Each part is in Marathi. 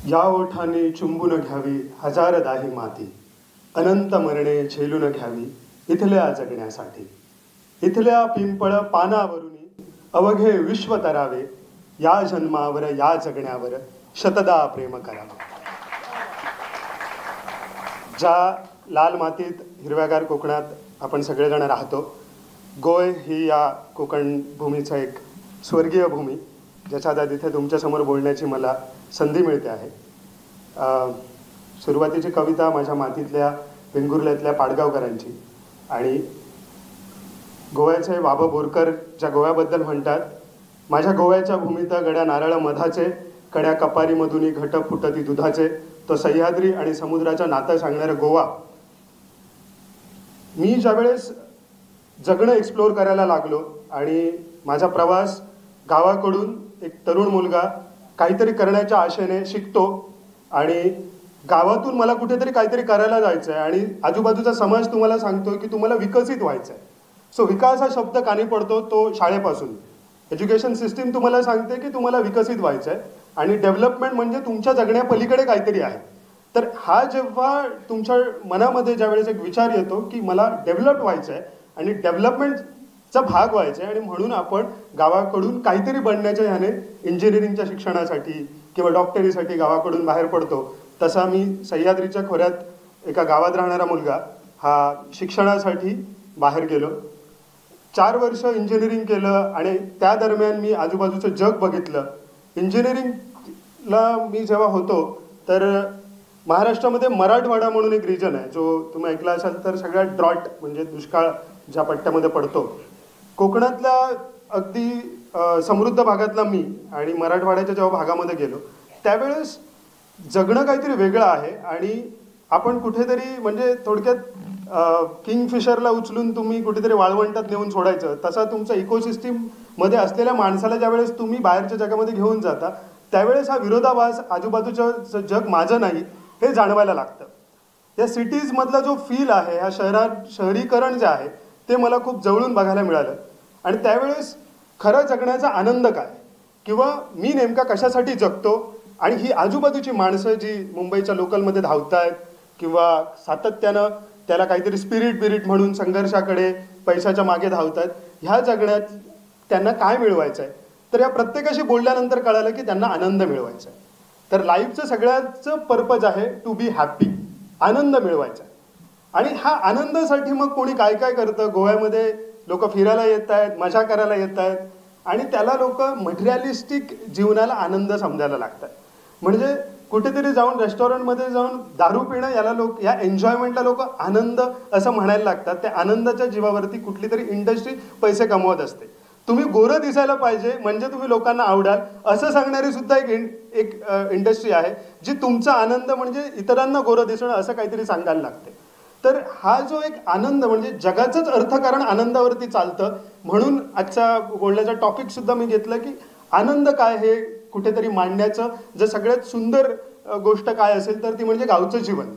या ओठाने चुंबून घ्यावी हजार दाही माती, अनंत मरणे झेलून घ्यावी इथल्या जगण्यासाठी. इथल्या पिंपळ पानावरुनी अवघे विश्व तरावे, या जन्मावर या जगण्यावर शतदा प्रेम करावे. ज्या लाल मातीत हिरव्यागार कोकणात आपण सगळेजण राहतो, गोय ही या कोकण भूमीचं एक स्वर्गीय भूमी, ज्याच्या तिथे तुमच्यासमोर बोलण्याची मला संधी मिळते आहे. सुरुवातीची कविता माझ्या मातीतल्या वेंगुर्ल्यातल्या पाडगावकरांची, आणि गोव्याचे बाबा बोरकर ज्या गोव्याबद्दल म्हणतात, माझ्या गोव्याच्या भूमीत गड्या नारळ मधाचे, कड्या कपारीमधून घट फुटती दुधाचे, तो सह्याद्री आणि समुद्राचं नातं सांगणारं गोवा. मी ज्यावेळेस जगणं एक्सप्लोअर करायला लागलो आणि माझा प्रवास गावाकडून एक तरुण मुलगा काहीतरी करण्याच्या आशेने शिकतो आणि गावातून मला कुठेतरी काहीतरी करायला जायचं आहे आणि आजूबाजूचा समाज तुम्हाला सांगतो की तुम्हाला विकसित व्हायचं आहे. सो विकास हा शब्द कानी पडतो तो शाळेपासून. एज्युकेशन सिस्टीम तुम्हाला सांगते की तुम्हाला विकसित व्हायचं आहे आणि डेव्हलपमेंट म्हणजे तुमच्या जगण्यापलीकडे काहीतरी आहे. तर हा जेव्हा तुमच्या मनामध्ये ज्यावेळेस एक विचार येतो की मला डेव्हलप व्हायचं आहे आणि डेव्हलपमेंटचा भाग व्हायचा आहे, आणि म्हणून आपण गावाकडून काहीतरी बनण्याच्या ह्याने इंजिनिअरिंगच्या शिक्षणासाठी किंवा डॉक्टरीसाठी गावाकडून बाहेर पडतो. तसा मी सह्याद्रीच्या खोऱ्यात एका गावात राहणारा मुलगा हा शिक्षणासाठी बाहेर गेलो. 4 वर्ष इंजिनिअरिंग केलं आणि त्या दरम्यान मी आजूबाजूचं जग बघितलं. इंजिनिअरिंगला मी जेव्हा होतो तर महाराष्ट्रामध्ये मराठवाडा म्हणून एक रिजन आहे, जो तुम्ही ऐकला असाल तर सगळ्यात ड्रॉट म्हणजे दुष्काळ ज्या पट्ट्यामध्ये पडतो. कोकणातल्या अगदी समृद्ध भागातला मी आणि मराठवाड्याच्या जेव्हा भागामध्ये गेलो त्यावेळेस जगणं काहीतरी वेगळं आहे. आणि आपण कुठेतरी म्हणजे थोडक्यात किंगफिशरला उचलून तुम्ही कुठेतरी वाळवंटात नेऊन सोडायचं, तसा तुमचा इकोसिस्टीममध्ये असलेल्या माणसाला ज्यावेळेस तुम्ही बाहेरच्या जगामध्ये घेऊन जाता त्यावेळेस हा विरोधाभास, आजूबाजूचं जग माझं नाही हे जाणवायला लागतं. या सिटीजमधला जो फील आहे, ह्या शहरीकरण जे आहे ते मला खूप जवळून बघायला मिळालं. आणि त्यावेळेस खरं जगण्याचा आनंद काय किंवा मी नेमका कशासाठी जगतो, आणि ही आजूबाजूची माणसं जी मुंबईच्या लोकलमध्ये धावतायत किंवा सातत्यानं त्याला काहीतरी स्पिरिट म्हणून संघर्षाकडे पैशाच्या मागे धावतात, ह्या जगण्यात त्यांना काय मिळवायचं आहे. तर या प्रत्येकाशी बोलल्यानंतर कळालं की त्यांना आनंद मिळवायचा आहे. तर लाईफचं सगळ्याचं पर्पज आहे टू बी हॅप्पी, आनंद मिळवायचा आहे. आणि हा आनंदासाठी मग कोणी काय काय करतं. गोव्यामध्ये लोक फिरायला येत आहेत, मजा करायला येत आहेत, आणि त्याला लोक मटेरियलिस्टिक जीवनाला आनंद समजायला लागतात. म्हणजे कुठेतरी जाऊन रेस्टॉरंटमध्ये जाऊन दारू पिणं याला या एन्जॉयमेंटला लोक आनंद असं म्हणायला लागतात. त्या आनंदाच्या जीवावरती कुठली तरी इंडस्ट्री पैसे कमवत असते. तुम्ही गोरं दिसायला पाहिजे म्हणजे तुम्ही लोकांना आवडाल असं सांगणारी सुद्धा एक इंडस्ट्री आहे, जी तुमचा आनंद म्हणजे इतरांना गोरं दिसणं असं काहीतरी सांगायला लागते. तर हा जो एक आनंद म्हणजे जगाचंच अर्थकारण आनंदावरती चालतं. म्हणून आजचा बोलण्याचा टॉपिक सुद्धा मी घेतलं की आनंद काय हे कुठेतरी मांडण्याचं जर सगळ्यात सुंदर गोष्ट काय असेल तर ती म्हणजे गावचं जीवन.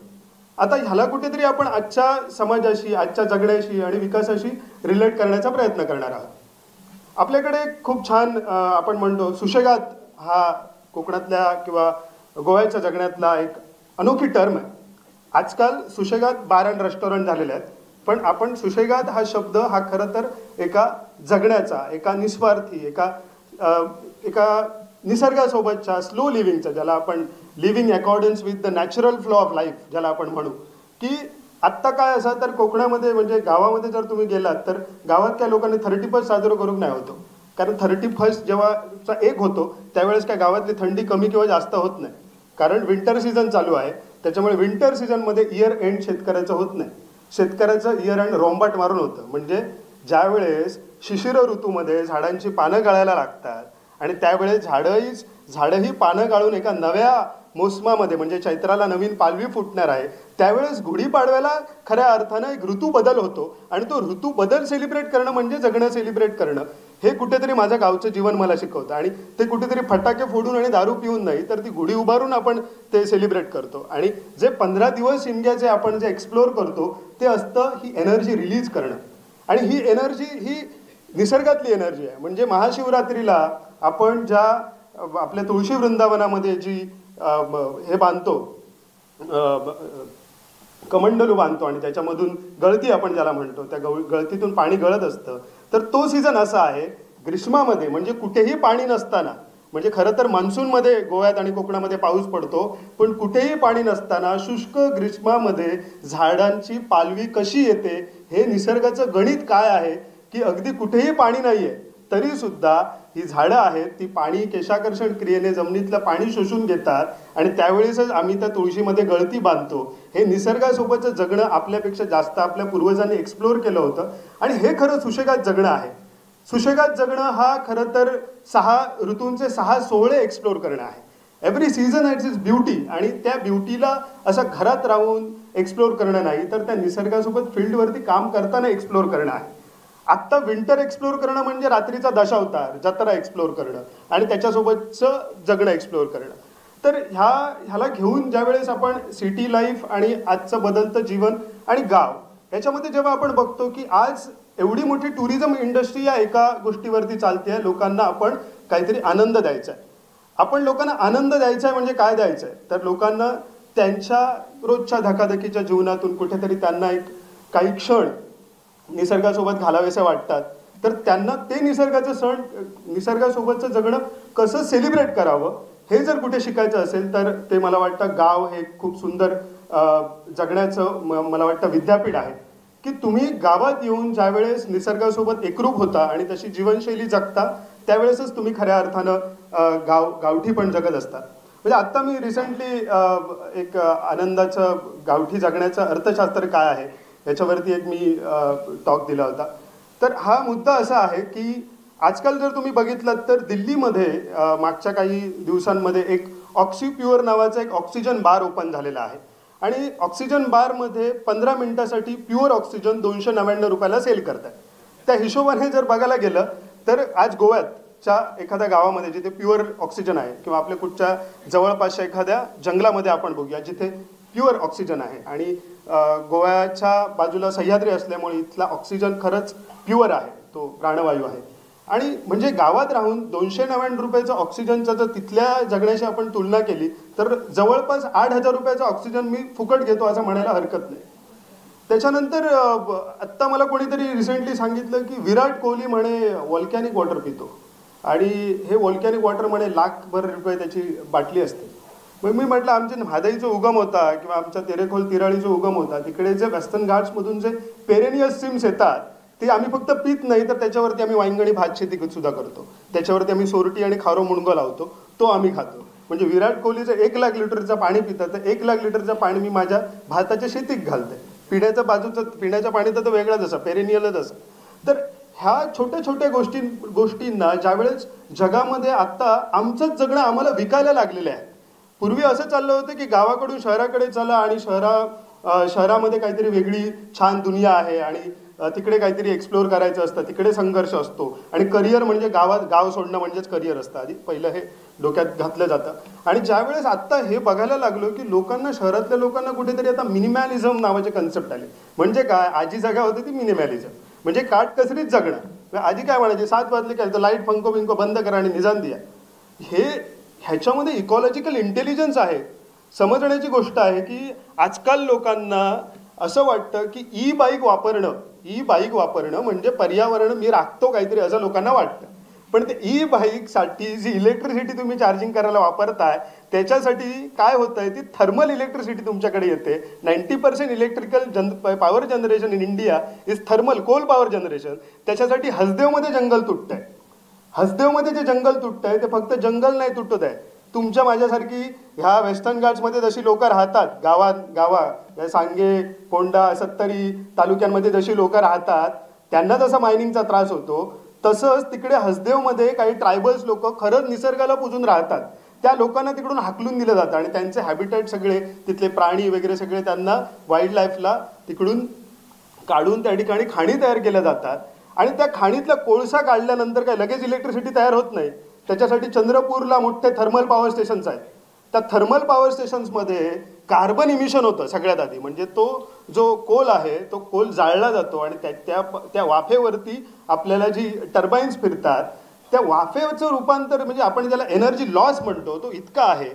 आता ह्याला कुठेतरी आपण आजच्या समाजाशी, आजच्या जगण्याशी आणि विकासाशी रिलेट करण्याचा प्रयत्न करणार आहोत. आपल्याकडे खूप छान आपण म्हणतो सुशेगात हा कोकणातल्या किंवा गोव्याच्या जगण्यातला एक अनोखी टर्म आहे. आजकाल सुशेगात बार अँड रेस्टॉरंट झालेले आहेत, पण आपण सुशेगात हा शब्द हा खरं तर एका जगण्याचा, एका निस्वार्थी, एका निसर्गासोबतच्या स्लो लिव्हिंगचा, ज्याला आपण living accordance with the natural flow of life ज्याला आपण म्हणू, की आत्ता काय असं तर कोकणामध्ये म्हणजे गावामध्ये जर तुम्ही गेलात तर गावात काय लोकांनी 31st साजरं करून नाही होतो. कारण 31st जेव्हा एक होतो त्यावेळेस काय गावातली थंडी कमी किंवा जास्त होत नाही, कारण विंटर सीझन चालू आहे. त्याच्यामुळे विंटर सीझनमध्ये इयर एंड शेतकऱ्याचं होत नाही. शेतकऱ्याचं इयर एंड रोंबाट मारून होतं. म्हणजे ज्यावेळेस शिशिर ऋतूमध्ये झाडांची पानं गळायला लागतात आणि त्यावेळेस झाडंही पानं गाळून एका नव्या मोसमामध्ये म्हणजे चैत्राला नवीन पालवी फुटणार आहे, त्यावेळेस गुढीपाडव्याला खऱ्या अर्थानं एक ऋतू बदल होतो. आणि तो ऋतू बदल सेलिब्रेट करणं म्हणजे जगणं सेलिब्रेट करणं, हे कुठेतरी माझं गावचं जीवन मला शिकवतं. आणि ते कुठेतरी फटाके फोडून आणि दारू पिऊन नाही, तर ती गुढी उभारून आपण ते सेलिब्रेट करतो. आणि जे 15 दिवस शिमग्याचे आपण जे एक्सप्लोअर करतो ते असतं ही एनर्जी रिलीज करणं. आणि ही एनर्जी ही निसर्गातली एनर्जी आहे. म्हणजे महाशिवरात्रीला आपण ज्या आपल्या तुळशी वृंदावनामध्ये जी हे बांधतो, कमंडलू बांधतो आणि त्याच्यामधून गळती आपण ज्याला म्हणतो, त्या गळतीतून पाणी गळत असतं. तर तो सीझन असा आहे ग्रीष्मामध्ये, म्हणजे कुठेही पाणी नसताना, म्हणजे खरं तर मान्सूनमध्ये गोव्यात आणि कोकणामध्ये पाऊस पडतो, पण कुठेही पाणी नसताना शुष्क ग्रीष्मामध्ये झाडांची पालवी कशी येते, हे निसर्गाचं गणित काय आहे की अगदी कुठेही पाणी नाही आहे तरी सुद्धा ही झाडं आहेत ती पाणी केशाकर्षण क्रियेने जमिनीतलं पाणी शोषून घेतात आणि त्यावेळेसच आम्ही त्या तुळशीमध्ये गळती बांधतो. हे निसर्गासोबतचं जगणं आपल्यापेक्षा जास्त आपल्या पूर्वजांनी एक्सप्लोअर केलं होतं आणि हे खरं सुशेगात जगणं आहे. सुशेगात जगणं हा खरं तर 6 ऋतूंचे 6 सोहळे एक्सप्लोअर करणं आहे. Every season has its beauty आणि त्या ब्युटीला असं घरात राहून एक्सप्लोअर करणं नाही तर त्या निसर्गासोबत फील्डवरती काम करताना एक्सप्लोअर करणं आहे. आत्ता विंटर एक्सप्लोअर करणं म्हणजे रात्रीचा दशावतार जत्रा एक्सप्लोअर करणं आणि त्याच्यासोबतचं जगणं एक्सप्लोअर करणं. तर ह्याला घेऊन ज्यावेळेस आपण सिटी लाईफ आणि आजचं बदलतं जीवन आणि गाव ह्याच्यामध्ये जेव्हा आपण बघतो की आज एवढी मोठी टुरिझम इंडस्ट्री या एका गोष्टीवरती चालते आहे, लोकांना आपण काहीतरी आनंद द्यायचा आहे. आपण लोकांना आनंद द्यायचा आहे म्हणजे काय द्यायचं आहे तर लोकांना त्यांच्या रोजच्या धकाधकीच्या जीवनातून कुठेतरी त्यांना एक काही क्षण निसर्गासोबत घालावेसे वाटतात. तर त्यांना ते निसर्गासोबतचं जगणं कसं सेलिब्रेट करावं हे जर कुठे शिकायचं असेल तर ते मला वाटतं गाव हे खूप सुंदर जगण्याचं मला वाटतं विद्यापीठ आहे की तुम्ही गावात येऊन ज्यावेळेस निसर्गासोबत एकरूप होता आणि तशी जीवनशैली जगता त्यावेळेसच तुम्ही खऱ्या अर्थानं गावठी पण जगत असतात. म्हणजे आत्ता मी रिसेंटली एक आनंदाचं गावठी जगण्याचं अर्थशास्त्र काय आहे याच्यावरती एक मी टॉक दिला होता. तर हा मुद्दा असा आहे की आजकाल जर तुम्ही बघितलात तर दिल्लीमध्ये मागच्या काही दिवसांमध्ये एक ऑक्सिप्युअर नावाचा एक ऑक्सिजन बार ओपन झालेला आहे आणि ऑक्सिजन बारमध्ये 15 मिनिटासाठी प्युअर ऑक्सिजन 299 रुपयाला सेल करतात. त्या हिशोबाने जर बघायला गेलं तर आज गोव्याच्या एखाद्या गावामध्ये जिथे प्युअर ऑक्सिजन आहे किंवा आपल्या कुठच्या जवळपासच्या एखाद्या जंगलामध्ये आपण बघूया जिथे प्युअर ऑक्सिजन आहे आणि गोव्याच्या बाजूला सह्याद्री असल्यामुळे इथला ऑक्सिजन खरंच प्युअर आहे, तो प्राणवायू आहे. आणि म्हणजे गावात राहून 299 रुपयाचं ऑक्सिजनचं जर तिथल्या जगण्याशी आपण तुलना केली तर जवळपास 8,000 रुपयाचा ऑक्सिजन मी फुकट घेतो असं म्हणायला हरकत नाही. त्याच्यानंतर आत्ता मला कोणीतरी रिसेंटली सांगितलं की विराट कोहली म्हणे व्हॉल्कॅनिक वॉटर पितो आणि हे व्हॉल्कॅनिक वॉटर म्हणे लाखभर रुपये त्याची बाटली असते. मग मी म्हटलं आमचे म्हादईचा उगम होता किंवा आमच्या तेरेखोल तिराळीचा उगम होता तिकडे जे वेस्टर्न घाट्समधून जे पेरेनियस स्ट्रीम्स येतात ते आम्ही फक्त पित नाही तर त्याच्यावरती आम्ही वांगणी भात शेती सुद्धा करतो. त्याच्यावरती आम्ही सोरटी आणि खारो मुणगं लावतो, तो आम्ही खातो. म्हणजे विराट कोहलीचं 1 लाख लिटरचं पाणी पितं तर 1 लाख लिटरचं पाणी मी माझ्या भाताच्या शेतीत घालते. पिण्याच्या पाणी तर वेगळंच असं पेरेनियलच असं. तर ह्या छोट्या छोट्या गोष्टींना ज्यावेळेस जगामध्ये आत्ता आमचंच जगणं आम्हाला विकायला लागलेलं आहे. पूर्वी असं चाललं होतं की गावाकडून शहराकडे चला आणि शहरामध्ये काहीतरी वेगळी छान दुनिया आहे आणि तिकडे काहीतरी एक्सप्लोअर करायचं असतं, तिकडे संघर्ष असतो आणि करिअर म्हणजे गाव सोडणं म्हणजेच करिअर असतं. आधी पहिलं हे डोक्यात घातलं जातं. आणि ज्यावेळेस आत्ता हे बघायला लागलो की लोकांना शहरातल्या लोकांना कुठेतरी आता मिनिमॅलिझम नावाचे कन्सेप्ट आले. म्हणजे काय, आजी जागा होती ती मिनिमॅलिझम म्हणजे काटकसरीत जगणं. आधी काय म्हणायचे 7 वाजले काय तर लाईट पंखो बिंको बंद करा आणि निजान द्या. ह्याच्यामध्ये इकॉलॉजिकल इंटेलिजन्स आहे. समजण्याची गोष्ट आहे की आजकाल लोकांना असं वाटतं की ई बाईक वापरणं म्हणजे पर्यावरण मी राखतो काहीतरी असं लोकांना वाटतं. पण ते ई बाईकसाठी जी इलेक्ट्रिसिटी तुम्ही चार्जिंग करायला वापरताय त्याच्यासाठी काय होतंय ती थर्मल इलेक्ट्रिसिटी तुमच्याकडे येते. 90% electrical power generation in India is thermal coal power generation. त्याच्यासाठी हसदेवमध्ये जंगल तुटतंय. हसदेवमध्ये जे जंगल तुटतंय ते फक्त जंगल नाही तुटत आहे, तुमच्या माझ्यासारखी ह्या वेस्टर्न घाट्समध्ये जशी लोक राहतात गावा सांगे कोंडा सत्तरी तालुक्यांमध्ये जशी लोक राहतात त्यांना जसा मायनिंगचा त्रास होतो तसंच तिकडे हसदेवमध्ये काही ट्रायबल्स लोक खरंच निसर्गाला पुजून राहतात. त्या लोकांना तिकडून हाकलून दिलं जातं आणि त्यांचे हॅबिटेट सगळे तिथले प्राणी वगैरे सगळे त्यांना वाईल्ड लाईफला तिकडून काढून त्या ठिकाणी खाणी तयार केल्या जातात. आणि त्या खाणीतला कोळसा काढल्यानंतर काय लगेच इलेक्ट्रिसिटी तयार होत नाही. त्याच्यासाठी चंद्रपूरला मोठे थर्मल पॉवर स्टेशन्स आहेत. त्या थर्मल पॉवर स्टेशन्समध्ये कार्बन इमिशन होतं सगळ्यात आधी. म्हणजे तो जो कोल आहे तो कोल जाळला जातो आणि त्या वाफेवरती आपल्याला जी टर्बाईन्स फिरतात त्या वाफेचं रूपांतर म्हणजे आपण ज्याला एनर्जी लॉस म्हणतो तो इतका आहे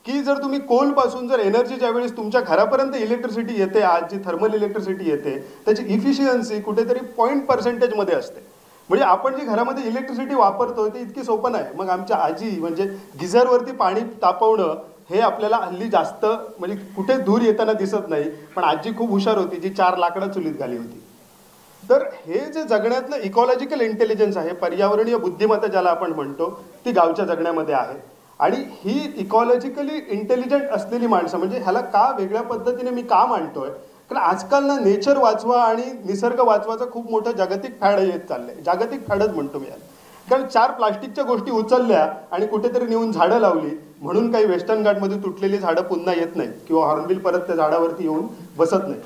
की जर तुम्ही कोलपासून जर एनर्जी ज्यावेळेस तुमच्या घरापर्यंत इलेक्ट्रिसिटी येते, आज जी थर्मल इलेक्ट्रिसिटी येते त्याची इफिशियन्सी कुठेतरी 0.% असते. म्हणजे आपण जी घरामध्ये इलेक्ट्रिसिटी वापरतो ते इतकी सोपं नाही. मग आमच्या आजी म्हणजे गिझरवरती पाणी तापवणं हे आपल्याला हल्ली जास्त म्हणजे कुठे दूर येताना दिसत नाही. पण आजी खूप हुशार होती जी 4 लाकडं चुलीत घाली होती. तर हे जे जगण्यातलं इकॉलॉजिकल इंटेलिजन्स आहे, पर्यावरणीय बुद्धिमत्ता ज्याला आपण म्हणतो, ती गावच्या जगण्यामध्ये आहे. आणि ही इकॉलॉजिकली इंटेलिजंट असलेली माणसं म्हणजे ह्याला का वेगळ्या पद्धतीने मी का मांडतोय, कारण आजकाल ना नेचर वाचवा आणि निसर्ग वाचवाचं खूप मोठं जागतिक फॅड येत चाललंय. जागतिक फॅडच म्हणतो मी याला. कारण 4 प्लास्टिकच्या गोष्टी उचलल्या आणि कुठेतरी नेऊन झाडं लावली म्हणून काही वेस्टर्न घाटमध्ये तुटलेली झाडं पुन्हा येत नाही किंवा हॉर्नबिल परत त्या झाडावरती येऊन बसत नाही.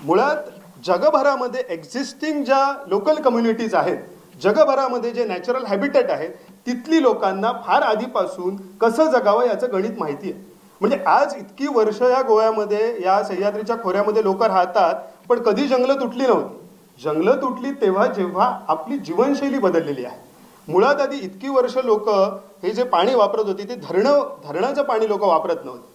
मुळात जगभरामध्ये एक्झिस्टिंग ज्या लोकल कम्युनिटीज आहेत, जगभरामध्ये जे नॅचरल हॅबिटेट आहे, तिथली लोकांना फार आधीपासून कसं जगावं याचं गणित माहिती आहे. म्हणजे आज इतकी वर्ष या गोव्यामध्ये या सह्याद्रीच्या खोऱ्यामध्ये लोक राहतात, पण कधी जंगलं तुटली नव्हती. जंगलं तुटली तेव्हा जेव्हा आपली जीवनशैली बदललेली आहे. मुळात आधी इतकी वर्ष लोक हे जे पाणी वापरत होते ते धरणाचं पाणी लोक वापरत नव्हते.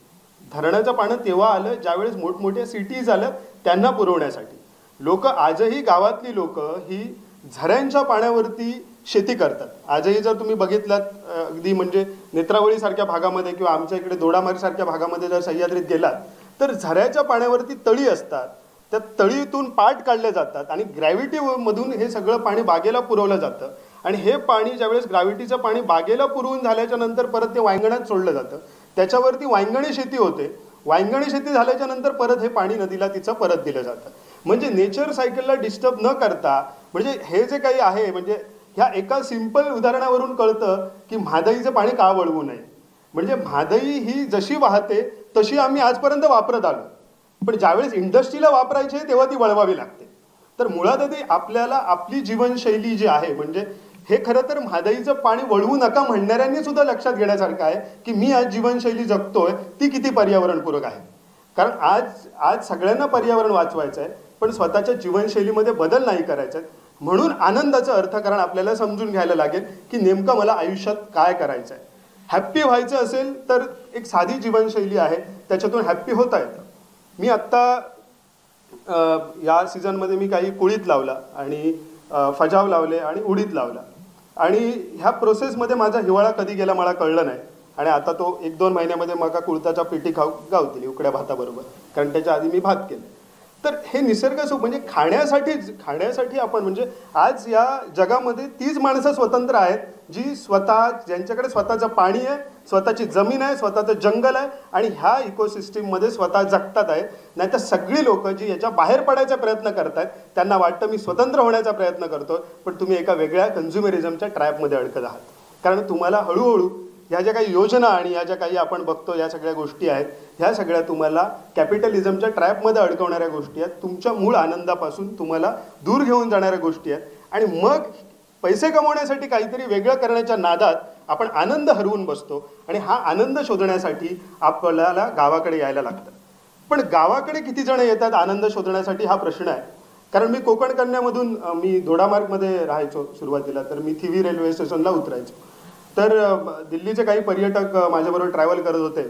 धरणाचं पाणी तेव्हा आलं ज्यावेळेस मोठमोठ्या सिटीज आल्या त्यांना पुरवण्यासाठी. लोक आजही गावातली लोक ही झऱ्यांच्या पाण्यावरती शेती करतात. आजही जर तुम्ही बघितलात अगदी म्हणजे नेत्रावळीसारख्या भागामध्ये किंवा आमच्या इकडे दोडामारीसारख्या भागामध्ये जर सह्याद्रीत गेलात तर झऱ्याच्या पाण्यावरती तळी असतात. त्या तळीतून पाट काढले जातात आणि ग्रॅव्हिटीमधून हे सगळं पाणी बागेला पुरवलं जातं. आणि हे पाणी ज्यावेळेस ग्रॅव्हिटीचं पाणी बागेला पुरवून झाल्याच्या नंतर परत ते वांगणात सोडलं जातं. त्याच्यावरती वांगणी शेती होते. वांगणी शेती झाल्याच्या नंतर परत हे पाणी नदीला तिचं परत दिलं जातं. म्हणजे नेचर सायकलला डिस्टर्ब न करता, म्हणजे हे जे काही आहे म्हणजे ह्या एका सिंपल उदाहरणावरून कळतं की म्हादईचं पाणी का वळवू नये. म्हणजे म्हादई ही जशी वाहते तशी आम्ही आजपर्यंत वापरत आलो, पण ज्यावेळेस इंडस्ट्रीला वापरायची आहे तेव्हा ती वळवावी लागते. तर मुळात आधी आपल्याला आपली जीवनशैली जी आहे म्हणजे हे खरं तर म्हादईचं पाणी वळवू नका म्हणणाऱ्यांनी सुद्धा लक्षात घेण्यासारखं आहे की मी आज जीवनशैली जगतोय ती किती पर्यावरणपूरक आहे. कारण आज सगळ्यांना पर्यावरण वाचवायचं आहे, पण स्वतःच्या जीवनशैलीमध्ये बदल नाही करायचे. म्हणून आनंदाचं अर्थकारण आपल्याला समजून घ्यायला लागेल की नेमकं मला आयुष्यात काय करायचं आहे. हॅप्पी व्हायचं असेल तर एक साधी जीवनशैली आहे, त्याच्यातून हॅप्पी होता येतं. मी आत्ता या सीझनमध्ये मी काही कुळीत लावला आणि फजाव लावले आणि उडीद लावला. आणि ह्या प्रोसेसमध्ये माझा हिवाळा कधी गेला मला कळलं नाही. आणि आता तो 1-2 महिन्यामध्ये मका कुळताच्या पिठी गावतील उकड्या भाताबरोबर, कारण त्याच्या आधी मी भात केले. तर हे निसर्ग म्हणजे खाण्यासाठी आपण म्हणजे आज या जगामध्ये तीच माणसं स्वतंत्र आहेत जी ज्यांच्याकडे स्वतःचं पाणी आहे, स्वतःची जमीन आहे, स्वतःचं जंगल आहे आणि ह्या इकोसिस्टीममध्ये स्वतः जगतात आहेत. नाहीतर सगळी लोक जी याच्या बाहेर पडायचा प्रयत्न करतायत त्यांना वाटतं मी स्वतंत्र होण्याचा प्रयत्न करतोय, पण तुम्ही एका वेगळ्या कन्झ्युमरिझमच्या ट्रॅपमध्ये अडकत आहात. कारण तुम्हाला हळूहळू ह्या ज्या काही योजना आणि ह्या ज्या काही आपण बघतो या सगळ्या गोष्टी आहेत, ह्या सगळ्या तुम्हाला कॅपिटलिझमच्या ट्रॅपमध्ये अडकवणाऱ्या गोष्टी आहेत. तुमच्या मूळ आनंदापासून तुम्हाला दूर घेऊन जाणाऱ्या गोष्टी आहेत. आणि मग पैसे कमवण्यासाठी काहीतरी वेगळं करण्याच्या नादात आपण आनंद हरवून बसतो. आणि हा आनंद शोधण्यासाठी आपल्याला गावाकडे यायला लागतं. पण गावाकडे किती जण येतात आनंद शोधण्यासाठी हा प्रश्न आहे. कारण मी कोकण कन्यामधून मी दोडामार्गमध्ये राहायचो सुरुवातीला, तर मी थिवी रेल्वे स्टेशनला उतरायचो. तर दिल्लीचे काही पर्यटक माझ्याबरोबर ट्रॅव्हल करत होते.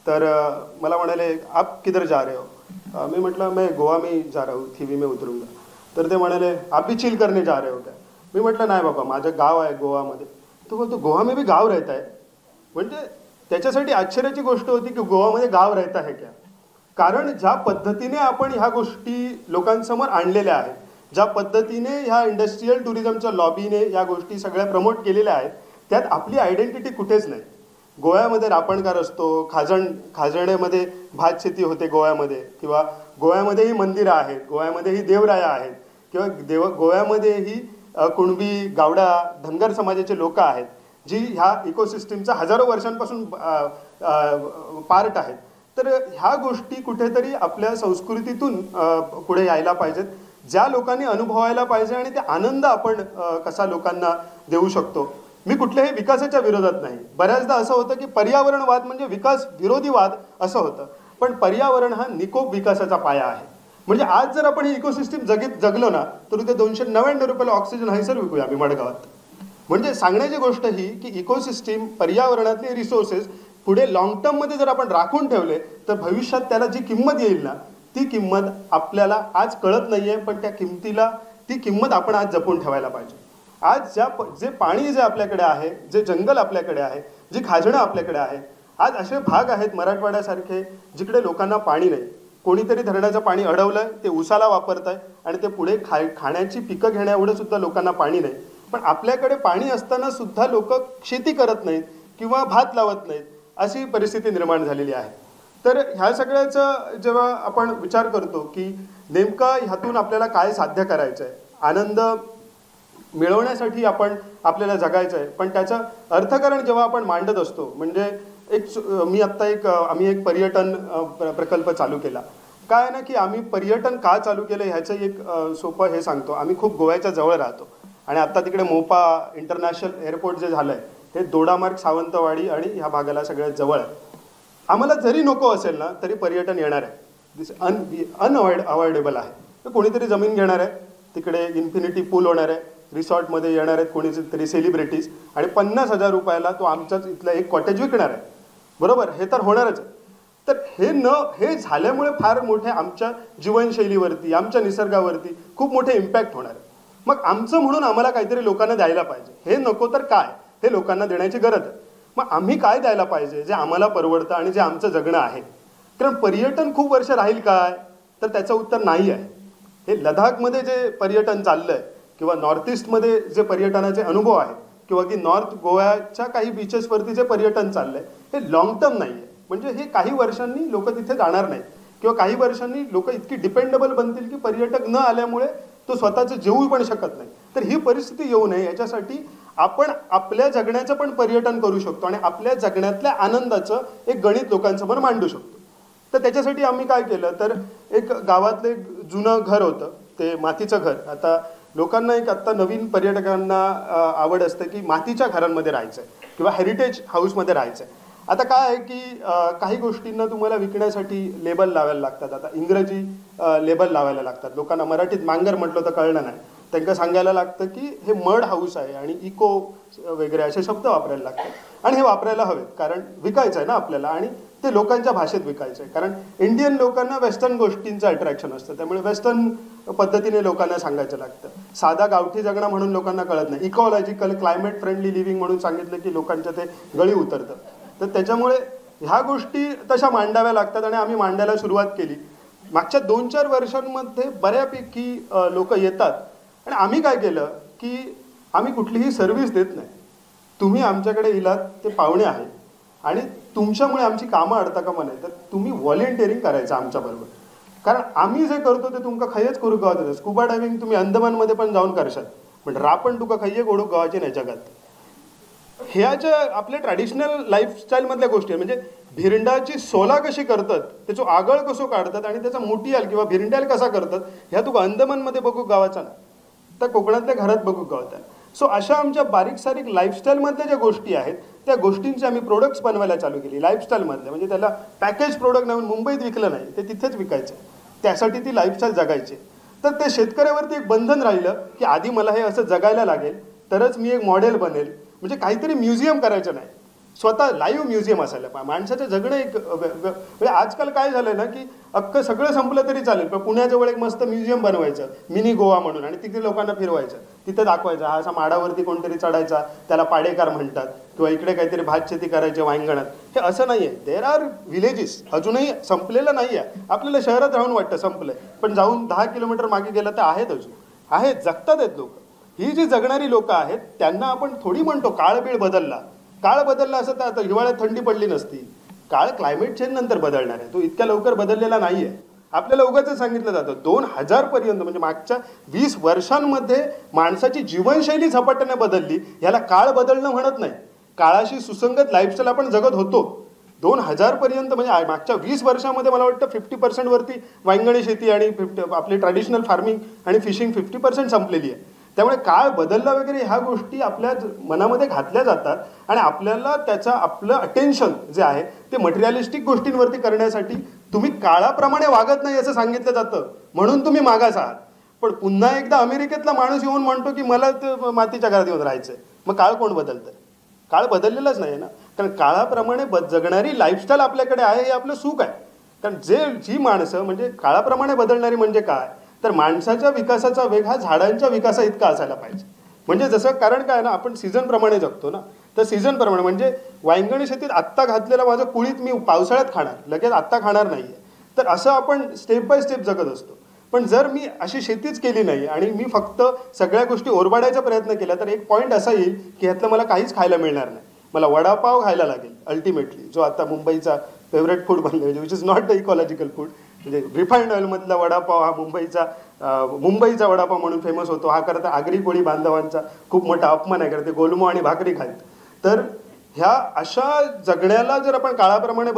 तर मला म्हणाले आप किधर जा रहे हो. मी म्हटलं मैं गोवा में जा रहा हूँ, थिवी में उतरूंगा. तर ते म्हणाले आप भी चिल करने जा रहे हो क्या. मी म्हटलं नाही बाबा, माझं गाव आहे गोवामध्ये. तो बोलतो गोवा में भी गाव रहता है. म्हणजे त्याच्यासाठी आश्चर्याची गोष्ट होती की गोवामध्ये गाव रहता है क्या. कारण ज्या पद्धतीने आपण ह्या गोष्टी लोकांसमोर आणलेल्या आहेत, ज्या पद्धतीने ह्या इंडस्ट्रीयल टुरिझमच्या लॉबीने या गोष्टी सगळ्या प्रमोट केलेल्या आहेत, त्यात आपली आयडेंटिटी कुठेच नाही. गोव्यामध्ये रापणकार असतो, खाजणेमध्ये भात शेती होते गोव्यामध्ये, किंवा गोव्यामध्येही मंदिरं आहेत, गोव्यामध्येही देवराया आहेत, किंवा गोव्यामध्येही कुणबी गावडा धनगर समाजाचे लोक आहेत जी ह्या इकोसिस्टीमचा हजारो वर्षांपासून पार्ट आहेत. तर ह्या गोष्टी कुठेतरी आपल्या संस्कृतीतून पुढे यायला पाहिजेत, ज्या लोकांनी अनुभवायला पाहिजे आणि ते आनंद आपण कसा लोकांना देऊ शकतो. मी कुठल्याही विकासाच्या विरोधात नाही. बऱ्याचदा असं होतं की पर्यावरणवाद म्हणजे विकास विरोधी वाद असं होतं, पण पर्यावरण हा निकोप विकासाचा पाया आहे. म्हणजे आज जर आपण ही इकोसिस्टीम जगलो ना तर उद्या 299 रुपयाला ऑक्सिजन हैसर विकूया आम्ही मडगावात. म्हणजे सांगण्याची गोष्ट ही की इकोसिस्टीम पर्यावरणातले रिसोर्सेस पुढे लॉंग टर्ममध्ये जर आपण राखून ठेवले तर भविष्यात त्याला जी किंमत येईल ना, ती किंमत आपल्याला आज कळत नाही आहे, पण त्या किंमतीला ती किंमत आपण आज जपून ठेवायला पाहिजे. आज जे पाणी जे आपल्याकडे आहे, जे जंगल आपल्याकडे आहे, जी खाजणं आपल्याकडे आहे, आज असे भाग आहेत मराठवाड्यासारखे जिकडे लोकांना पाणी नाही. कोणीतरी धरणाचं पाणी अडवलंय, ते उसाला वापरत आहे आणि ते पुढे खाण्याची पिकं घेण्याएवढं सुद्धा लोकांना पाणी नाही. पण आपल्याकडे पाणी असताना सुद्धा लोक शेती करत नाहीत किंवा भात लावत नाहीत, अशी परिस्थिती निर्माण झालेली आहे. तर ह्या सगळ्याचं जेव्हा आपण विचार करतो की नेमका ह्यातून आपल्याला काय साध्य करायचं आहे, आनंद मिळवण्यासाठी आपल्याला जगायचं आहे, पण त्याचं अर्थकारण जेव्हा आपण मांडत असतो, म्हणजे आम्ही एक पर्यटन प्रकल्प चालू केला. काय आहे ना की आम्ही पर्यटन का चालू केलं ह्याचं एक सोपं हे सांगतो. आम्ही खूप गोव्याच्या जवळ राहतो आणि आत्ता तिकडे मोपा इंटरनॅशनल एअरपोर्ट जे झालं आहे हे दोडामार्ग, सावंतवाडी आणि ह्या भागाला सगळ्यात जवळ आहे. आम्हाला जरी नको असेल ना तरी पर्यटन येणार आहे. दिस अनअवॉइडेबल आहे. तर कोणीतरी जमीन घेणार आहे, तिकडे इन्फिनिटी पूल होणार आहे, रिसॉर्टमध्ये येणार आहेत कोणीतरी सेलिब्रिटीज आणि 50,000 रुपयाला तो आमच्याच इथला एक कॉटेज विकणार आहे. बरोबर, हे तर होणारच आहे. तर हे झाल्यामुळे फार मोठे आमच्या जीवनशैलीवरती, आमच्या निसर्गावरती खूप मोठे इम्पॅक्ट होणार आहे. मग आमचं म्हणून आम्हाला काहीतरी लोकांना द्यायला पाहिजे. हे नको तर काय, हे लोकांना देण्याची गरज आहे. मग आम्ही काय द्यायला पाहिजे जे आम्हाला परवडतं आणि जे आमचं जगणं आहे. कारण पर्यटन खूप वर्ष राहील काय, तर त्याचं उत्तर नाही आहे. हे लडाखमध्ये जे पर्यटन चाललं आहे किंवा नॉर्थ ईस्टमध्ये जे पर्यटनाचे अनुभव आहेत किंवा की नॉर्थ गोव्याच्या काही बीचेसवरती जे पर्यटन चाललं आहे हे लॉंग टर्म नाही आहे. म्हणजे हे काही वर्षांनी लोक तिथे जाणार नाहीत किंवा काही वर्षांनी लोक इतकी डिपेंडेबल बनतील की पर्यटक न आल्यामुळे तो स्वतःचं जेवू पण शकत नाही. तर ही परिस्थिती येऊ नये याच्यासाठी आपण आपल्या जगण्याचं पण पर्यटन करू शकतो आणि आपल्या जगण्यातल्या आनंदाचं एक गणित लोकांसमोर मांडू शकतो. तर त्याच्यासाठी आम्ही काय केलं, तर एक गावातलं एक जुनं घर होतं, ते मातीचं घर. आता लोकांना आत्ता नवीन पर्यटकांना आवड असते की मातीच्या घरांमध्ये राहायचं आहे किंवा हेरिटेज हाऊसमध्ये राहायचं आहे. आता काय आहे की काही गोष्टींना तुम्हाला विकण्यासाठी लेबल लावायला लागतात. आता इंग्रजी लेबल लावायला लागतात. लोकांना मराठीत मांगर म्हटलं तर कळलं नाही, त्यांना सांगायला लागतं की हे मड हाऊस आहे आणि इको वगैरे असे शब्द वापरायला लागतात. आणि हे वापरायला हवेत, कारण विकायचं आहे ना आपल्याला आणि ते लोकांच्या भाषेत विकायचं आहे. कारण इंडियन लोकांना वेस्टर्न गोष्टींचं अट्रॅक्शन असतं, त्यामुळे वेस्टर्न पद्धतीने लोकांना सांगायचं लागतं. साधा गावठी जगणं म्हणून लोकांना कळत नाही. इकॉलॉजिकल क्लायमेट फ्रेंडली लिव्हिंग म्हणून सांगितलं की लोकांच्या ते गळी उतरतं. तर त्याच्यामुळे ह्या गोष्टी तशा मांडाव्या लागतात आणि आम्ही मांडायला सुरुवात केली. मागच्या 2-4 वर्षांमध्ये बऱ्यापैकी लोक येतात आणि आम्ही काय केलं की आम्ही कुठलीही सर्व्हिस देत नाही. तुम्ही आमच्याकडे इलात ते पाहुणे आहेत आणि तुमच्यामुळे आमची कामं अडता कामा नाही, तर तुम्ही व्हॉलेंटिअरिंग करायचं आमच्याबरोबर. कारण आम्ही जे करतो ते तुमका खयच करू गावात. स्कुबा डायव्हिंग तुम्ही अंदमानमध्ये पण जाऊन करशाल, पण रापण तुका खय्ये ओढू गावाची नाही जगात. ह्या ज्या आपल्या ट्रॅडिशनल लाईफस्टाईलमधल्या गोष्टी आहेत, म्हणजे भिरंडाची सोला कशी करतात, त्याचं आगळ कसं काढतात आणि त्याचा मोटियाल किंवा भिरंड्याल कसा करतात, ह्या तुका अंदमानमध्ये बघू गावाचा ना, तर कोकणातल्या घरात बघू गावात. सो अशा आमच्या बारीक सारीक लाईफस्टाईलमधल्या ज्या गोष्टी आहेत त्या गोष्टींचे आम्ही प्रोडक्ट्स बनवायला चालू केली लाईफस्टाईलमधल्या. म्हणजे त्याला पॅकेज प्रोडक्ट नवीन मुंबईत विकलं नाही, ते तिथेच विकायचं, त्यासाठी ती लाईफस्टाईल जगायची. तर ते शेतकऱ्यावरती एक बंधन राहिलं की आधी मला हे असं जगायला लागेल तरच मी एक मॉडेल बनेल. म्हणजे काहीतरी म्युझियम करायचं नाही, स्वतः लाईव्ह म्युझियम असायला पाहिजे. माणसाचं जगणं एक म्हणजे आजकाल काय झालं ना की अख्खं सगळं संपलं तरी चालेल, पण पुण्याजवळ एक मस्त म्युझियम बनवायचं मिनी गोवा म्हणून आणि तिथे लोकांना फिरवायचं, तिथे दाखवायचं हा असा माडावरती कोणतरी चढायचा, त्याला पाडेकार म्हणतात, किंवा इकडे काहीतरी भात शेती करायची वांगणात. हे असं नाही आहे. देर आर विलेजेस, अजूनही संपलेलं नाही आहे. आपल्याला शहरात राहून वाटतं संपलंय, पण जाऊन 10 किलोमीटर मागे गेलं तर आहेत, अजून आहेत, जगतात आहेत लोक. ही जी जगणारी लोक आहेत त्यांना आपण थोडी म्हणतो काळबीळ बदलला. काळ बदलला असं तर आता हिवाळ्यात थंडी पडली नसती. काळ क्लायमेट चेंज नंतर बदलणार आहे, तो इतक्या लवकर बदललेला नाही आहे. आपल्याला उगाच सांगितलं जातं 2000 पर्यंत, म्हणजे मागच्या 20 वर्षांमध्ये माणसाची जीवनशैली झपाट्याने बदलली. ह्याला काळ बदलणं म्हणत नाही, काळाशी सुसंगत लाईफस्टाईल आपण जगत होतो. 2000 पर्यंत म्हणजे मागच्या 20 वर्षामध्ये मला वाटतं 50% वरती वांगणी शेती आणि आपली ट्रॅडिशनल फार्मिंग आणि फिशिंग 50% संपलेली आहे. त्यामुळे काळ बदलला वगैरे ह्या गोष्टी आपल्या मनामध्ये घातल्या जातात आणि आपल्याला त्याचं आपलं अटेन्शन जे आहे ते मटेरियलिस्टिक गोष्टींवरती करण्यासाठी तुम्ही काळाप्रमाणे वागत नाही असं सांगितलं जातं, म्हणून तुम्ही मागास आहात. पण पुन्हा एकदा अमेरिकेतला माणूस येऊन म्हणतो की मला ते मातीच्या घरात येऊन राहायचं आहे, मग काळ कोण बदलतं? काळ बदललेलाच नाही ना. कारण काळाप्रमाणे जगणारी लाईफस्टाईल आपल्याकडे आहे हे आपलं सुख आहे. कारण जी माणसं म्हणजे काळाप्रमाणे बदलणारी म्हणजे काय, तर माणसाच्या विकासाचा वेग हा झाडांच्या विकासा इतका असायला पाहिजे. म्हणजे जसं कारण काय ना, आपण सीझनप्रमाणे जगतो ना, तर सीझनप्रमाणे म्हणजे वांगणी शेतीत आत्ता घातलेला माझं कुळीत मी पावसाळ्यात खाणार, लगेच आत्ता खाणार नाही आहे. तर असं आपण स्टेप बाय स्टेप जगत असतो. पण जर मी अशी शेतीच केली नाही आणि मी फक्त सगळ्या गोष्टी ओरबाडायचा प्रयत्न केला, तर एक पॉईंट असा येईल की ह्यातलं मला काहीच खायला मिळणार नाही. मला वडापाव खायला लागेल अल्टिमेटली, जो आता मुंबईचा फेवरेट फूड बनले, म्हणजे which is not the ecological food. म्हणजे रिफाईंड ऑइलमधला वडापाव हा मुंबईचा वडापाव म्हणून फेमस होतो. हा करता आगरी कोळी बांधवांचा खूप मोठा अपमान आहे, करते गोलमो आणि भाकरी खात. तर ह्या अशा जगण्याला जर आपण काळाप्रमाणे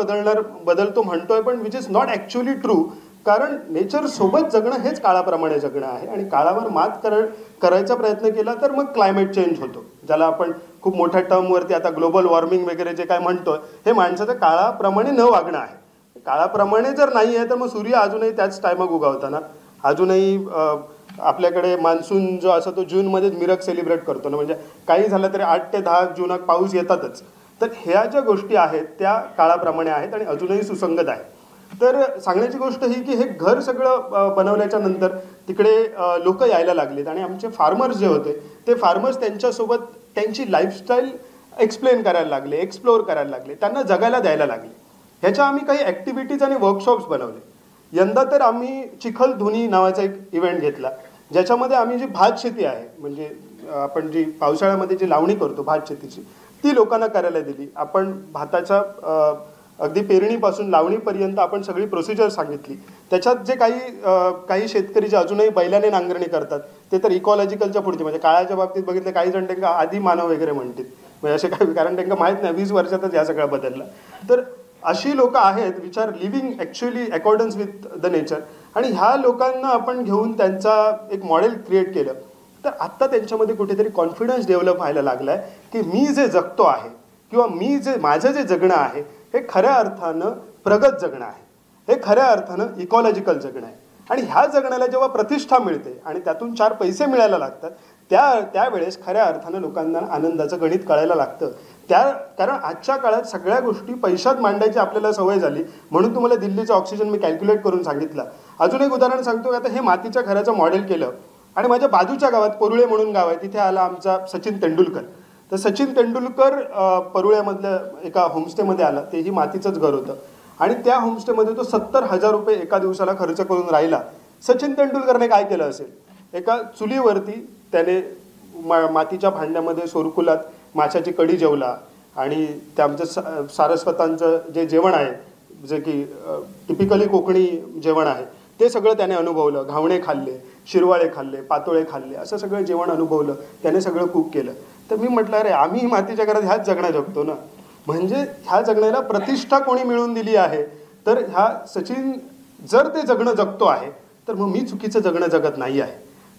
बदलतो म्हणतोय, पण which is not actually true. कारण नेचर सोबत जगणं हेच काळाप्रमाणे जगणं आहे. आणि काळावर मात करायचा प्रयत्न केला तर मग क्लायमेट चेंज होतो, ज्याला आपण खूप मोठ्या टर्मवरती आता ग्लोबल वॉर्मिंग वगैरे जे काय म्हणतोय, हे माणसाचं काळाप्रमाणे न वागणं आहे. काळाप्रमाणे जर नाही आहे तर मग सूर्य अजूनही त्याच टायमात उगवताना, अजूनही आपल्याकडे मान्सून जो असतो तो जूनमध्येच मिरग सेलिब्रेट करतो ना, म्हणजे काही झालं तरी 8 ते 10 जूनात पाऊस येतातच. तर ह्या ज्या गोष्टी आहेत त्या काळाप्रमाणे आहेत आणि अजूनही सुसंगत आहेत. तर सांगण्याची गोष्ट ही की हे घर सगळं बनवल्याच्या नंतर तिकडे लोक यायला लागलेत आणि आमचे फार्मर्स जे होते ते फार्मर्स त्यांच्यासोबत त्यांची लाईफस्टाईल एक्सप्लेन करायला लागले, एक्सप्लोअर करायला लागले, त्यांना जगायला द्यायला लागले. ह्याच्या आम्ही काही ॲक्टिव्हिटीज आणि वर्कशॉप्स बनवले. यंदा तर आम्ही चिखलधुनी नावाचा एक इव्हेंट घेतला, ज्याच्यामध्ये आम्ही जी भात शेती आहे, म्हणजे आपण जी पावसाळ्यामध्ये जी लावणी करतो भात शेतीची, ती लोकांना करायला दिली. आपण भाताच्या अगदी पेरणीपासून लावणीपर्यंत आपण सगळी प्रोसिजर सांगितली. त्याच्यात जे काही शेतकरी जे अजूनही बैलाने नांगरणी करतात ते तर इकॉलॉजिकलच्या पुढचे, म्हणजे काळाच्या बाबतीत बघितलं काही जण त्यांना आधी मानव वगैरे म्हणतात, म्हणजे असे काही, कारण त्यांना माहीत नाही 20 वर्षातच या सगळं बदललं. तर अशी लोक आहेत which are living actually accordance with the nature. आणि ह्या लोकांना आपण घेऊन त्यांचा एक मॉडेल क्रिएट केलं, तर आत्ता त्यांच्यामध्ये कुठेतरी कॉन्फिडन्स डेव्हलप व्हायला लागला आहे की मी जे जगतो आहे किंवा माझं जे जगणं आहे हे खऱ्या अर्थानं प्रगत जगणं आहे, हे खऱ्या अर्थानं इकॉलॉजिकल जगणं आहे. आणि ह्या जगण्याला जेव्हा प्रतिष्ठा मिळते आणि त्यातून 4 पैसे मिळायला लागतात, त्यावेळेस खऱ्या अर्थानं लोकांना आनंदाचं गणित कळायला लागतं. कारण आजच्या काळात सगळ्या गोष्टी पैशात मांडायची आपल्याला सवय झाली. म्हणून तुम्हाला दिल्लीचं ऑक्सिजन मी कॅल्क्युलेट करून सांगितलं. अजून एक उदाहरण सांगतो. आता हे मातीच्या घराचं मॉडेल केलं आणि माझ्या बाजूच्या गावात परुळे म्हणून गाव आहे, तिथे आला आमचा सचिन तेंडुलकर. तर सचिन तेंडुलकर परुळ्यामधल्या एका होमस्टेमध्ये आला, तेही मातीचंच घर होतं. आणि त्या होमस्टेमध्ये तो 70,000 रुपये एका दिवसाला खर्च करून राहिला. सचिन तेंडुलकरने काय केलं असेल, एका चुलीवरती त्याने मातीच्या भांड्यामध्ये सोरकुलात माशाची कढी जेवला आणि ते आमचं सारस्वतांचं जे जेवण आहे, जे की टिपिकली कोकणी जेवण आहे, ते सगळं त्याने अनुभवलं. घावणे खाल्ले, शिरवाळे खाल्ले, पातोळे खाल्ले, असं सगळं जेवण अनुभवलं त्याने, सगळं कुक केलं. तर मी म्हटलं अरे आम्ही मातीच्या घरात ह्याच जगणं जगतो ना. म्हणजे ह्या जगण्याला प्रतिष्ठा कोणी मिळवून दिली आहे, तर ह्या सचिन जर ते जगणं जगतो आहे तर मग मी चुकीचं जगणं जगत नाही आहे.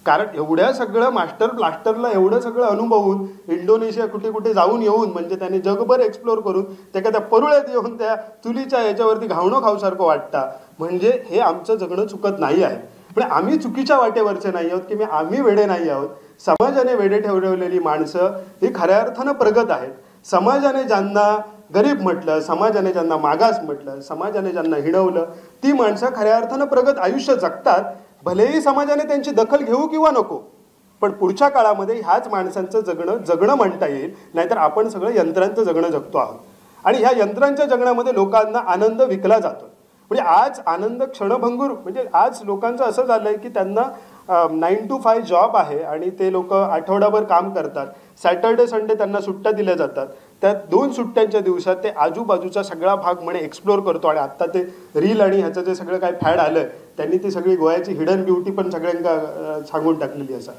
कारण एवढ्या सगळं मास्टर ब्लास्टरला एवढं सगळं अनुभवून, इंडोनेशिया कुठे कुठे जाऊन येऊन, म्हणजे त्याने जगभर एक्सप्लोअर करून त्या परुळ्यात येऊन त्या चुलीच्या याच्यावरती घावणं खाऊसारखं वाटतं. म्हणजे हे आमचं जगणं चुकत नाही आहे. पण आम्ही चुकीच्या वाटेवरचे नाही आहोत की आम्ही वेडे नाही आहोत. समाजाने वेडे ठेवलेली माणसं ही खऱ्या अर्थानं प्रगत आहेत. समाजाने ज्यांना गरीब म्हटलं, समाजाने ज्यांना मागास म्हटलं, समाजाने ज्यांना हिणवलं, ती माणसं खऱ्या अर्थानं प्रगत आयुष्य जगतात. भलेही समाजाने त्यांची दखल घेऊ किंवा नको, पण पुढच्या काळामध्ये ह्याच माणसांचं जगणं म्हणता येईल. नाहीतर आपण सगळं यंत्रांचं जगणं जगतो आहोत आणि ह्या यंत्रांच्या जगण्यामध्ये लोकांना आनंद विकला जातो. म्हणजे आज आनंद क्षणभंगूर, म्हणजे आज लोकांचं असं झालं आहे की त्यांना 9 to 5 जॉब आहे आणि ते लोक आठवडाभर काम करतात. सॅटर्डे संडे त्यांना सुट्ट्या दिल्या जातात. त्या 2 सुट्ट्यांच्या दिवसात ते आजूबाजूचा सगळा भाग म्हणे एक्सप्लोर करतो. आणि आत्ता ते रील आणि ह्याचं जे सगळं काय फॅड आलं, त्यांनी ती सगळी गोव्याची हिडन ब्युटी पण सगळ्यांना सांगून टाकलेली असं.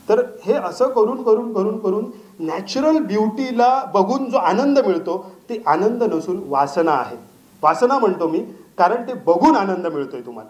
तर हे असं करून करून करून करून नॅचरल ब्युटीला बघून जो आनंद मिळतो, ती आनंद नसून वासना आहे. वासना म्हणतो मी कारण ते बघून आनंद मिळतोय तुम्हाला.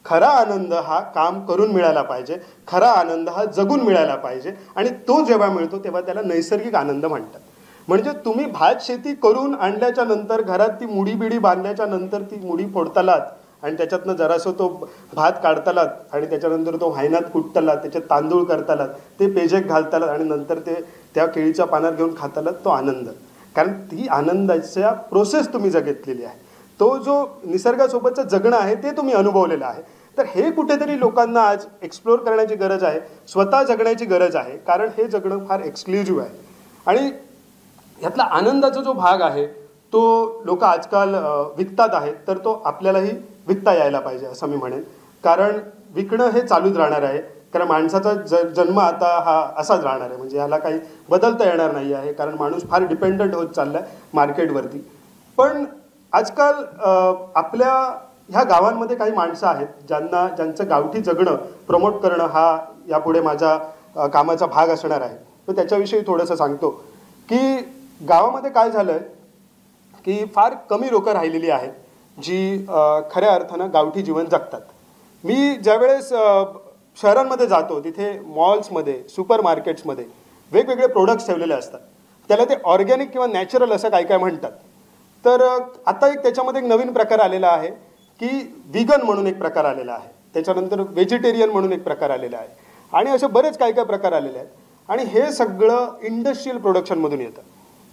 खरा आनंद हा काम करून मिळायला पाहिजे, खरा आनंद हा जगून मिळायला पाहिजे. आणि तो जेव्हा मिळतो तेव्हा त्याला नैसर्गिक आनंद म्हणतात. म्हणजे तुम्ही भात शेती करून आणल्याच्या नंतर, घरात ती मुडी बिडी बांधल्याच्या नंतर ती मुडी फोडतालात आणि त्याच्यातनं जरासं तो भात काढतालात आणि त्याच्यानंतर तो व्हायनात कुटतालात, त्याच्यात तांदूळ करतालात, ते पेजेक घालतालात आणि नंतर ते त्या केळीच्या पानात घेऊन खातालात, तो आनंद. कारण ती आनंदाच्या प्रोसेस तुम्ही जगितलेली आहे, तो जो निसर्गासोबतचं जगणं आहे ते तुम्ही अनुभवलेलं आहे. तर हे कुठेतरी लोकांना आज एक्सप्लोअर करण्याची गरज आहे, स्वतः जगण्याची गरज आहे, कारण हे जगणं फार एक्सक्लुझिव्ह आहे. आणि ह्यातला आनंदाचा जो भाग आहे तो लोक आजकाल विकतात आहेत, तर तो आपल्यालाही विकता यायला पाहिजे असं मी म्हणेन. कारण विकणं हे चालूच राहणार आहे, कारण माणसाचा जन्म आता हा असाच राहणार आहे, म्हणजे ह्याला काही बदलता येणार नाही आहे, कारण माणूस फार डिपेंडंट होत चालला आहे मार्केटवरती. पण आजकाल आपल्या ह्या गावांमध्ये काही माणसं आहेत ज्यांचं गावठी जगणं प्रमोट करणं हा यापुढे माझा कामाचा भाग असणार आहे. तर त्याच्याविषयी थोडंसं सांगतो की गावामध्ये काय झालं आहे की फार कमी लोकं राहिलेली आहेत जी खऱ्या अर्थानं गावठी जीवन जगतात. मी ज्यावेळेस शहरांमध्ये जातो तिथे मॉल्समध्ये, सुपर मार्केट्समध्ये वेगवेगळे प्रोडक्ट्स ठेवलेले असतात. त्याला ते ऑर्गॅनिक किंवा नॅचरल असं काय काय म्हणतात. तर आता एक त्याच्यामध्ये एक नवीन प्रकार आलेला आहे की विगन म्हणून एक प्रकार आलेला आहे, त्याच्यानंतर व्हेजिटेरियन म्हणून एक प्रकार आलेला आहे, आणि असे बरेच काय काय प्रकार आलेले आहेत. आणि हे सगळं इंडस्ट्रियल प्रोडक्शनमधून येतं.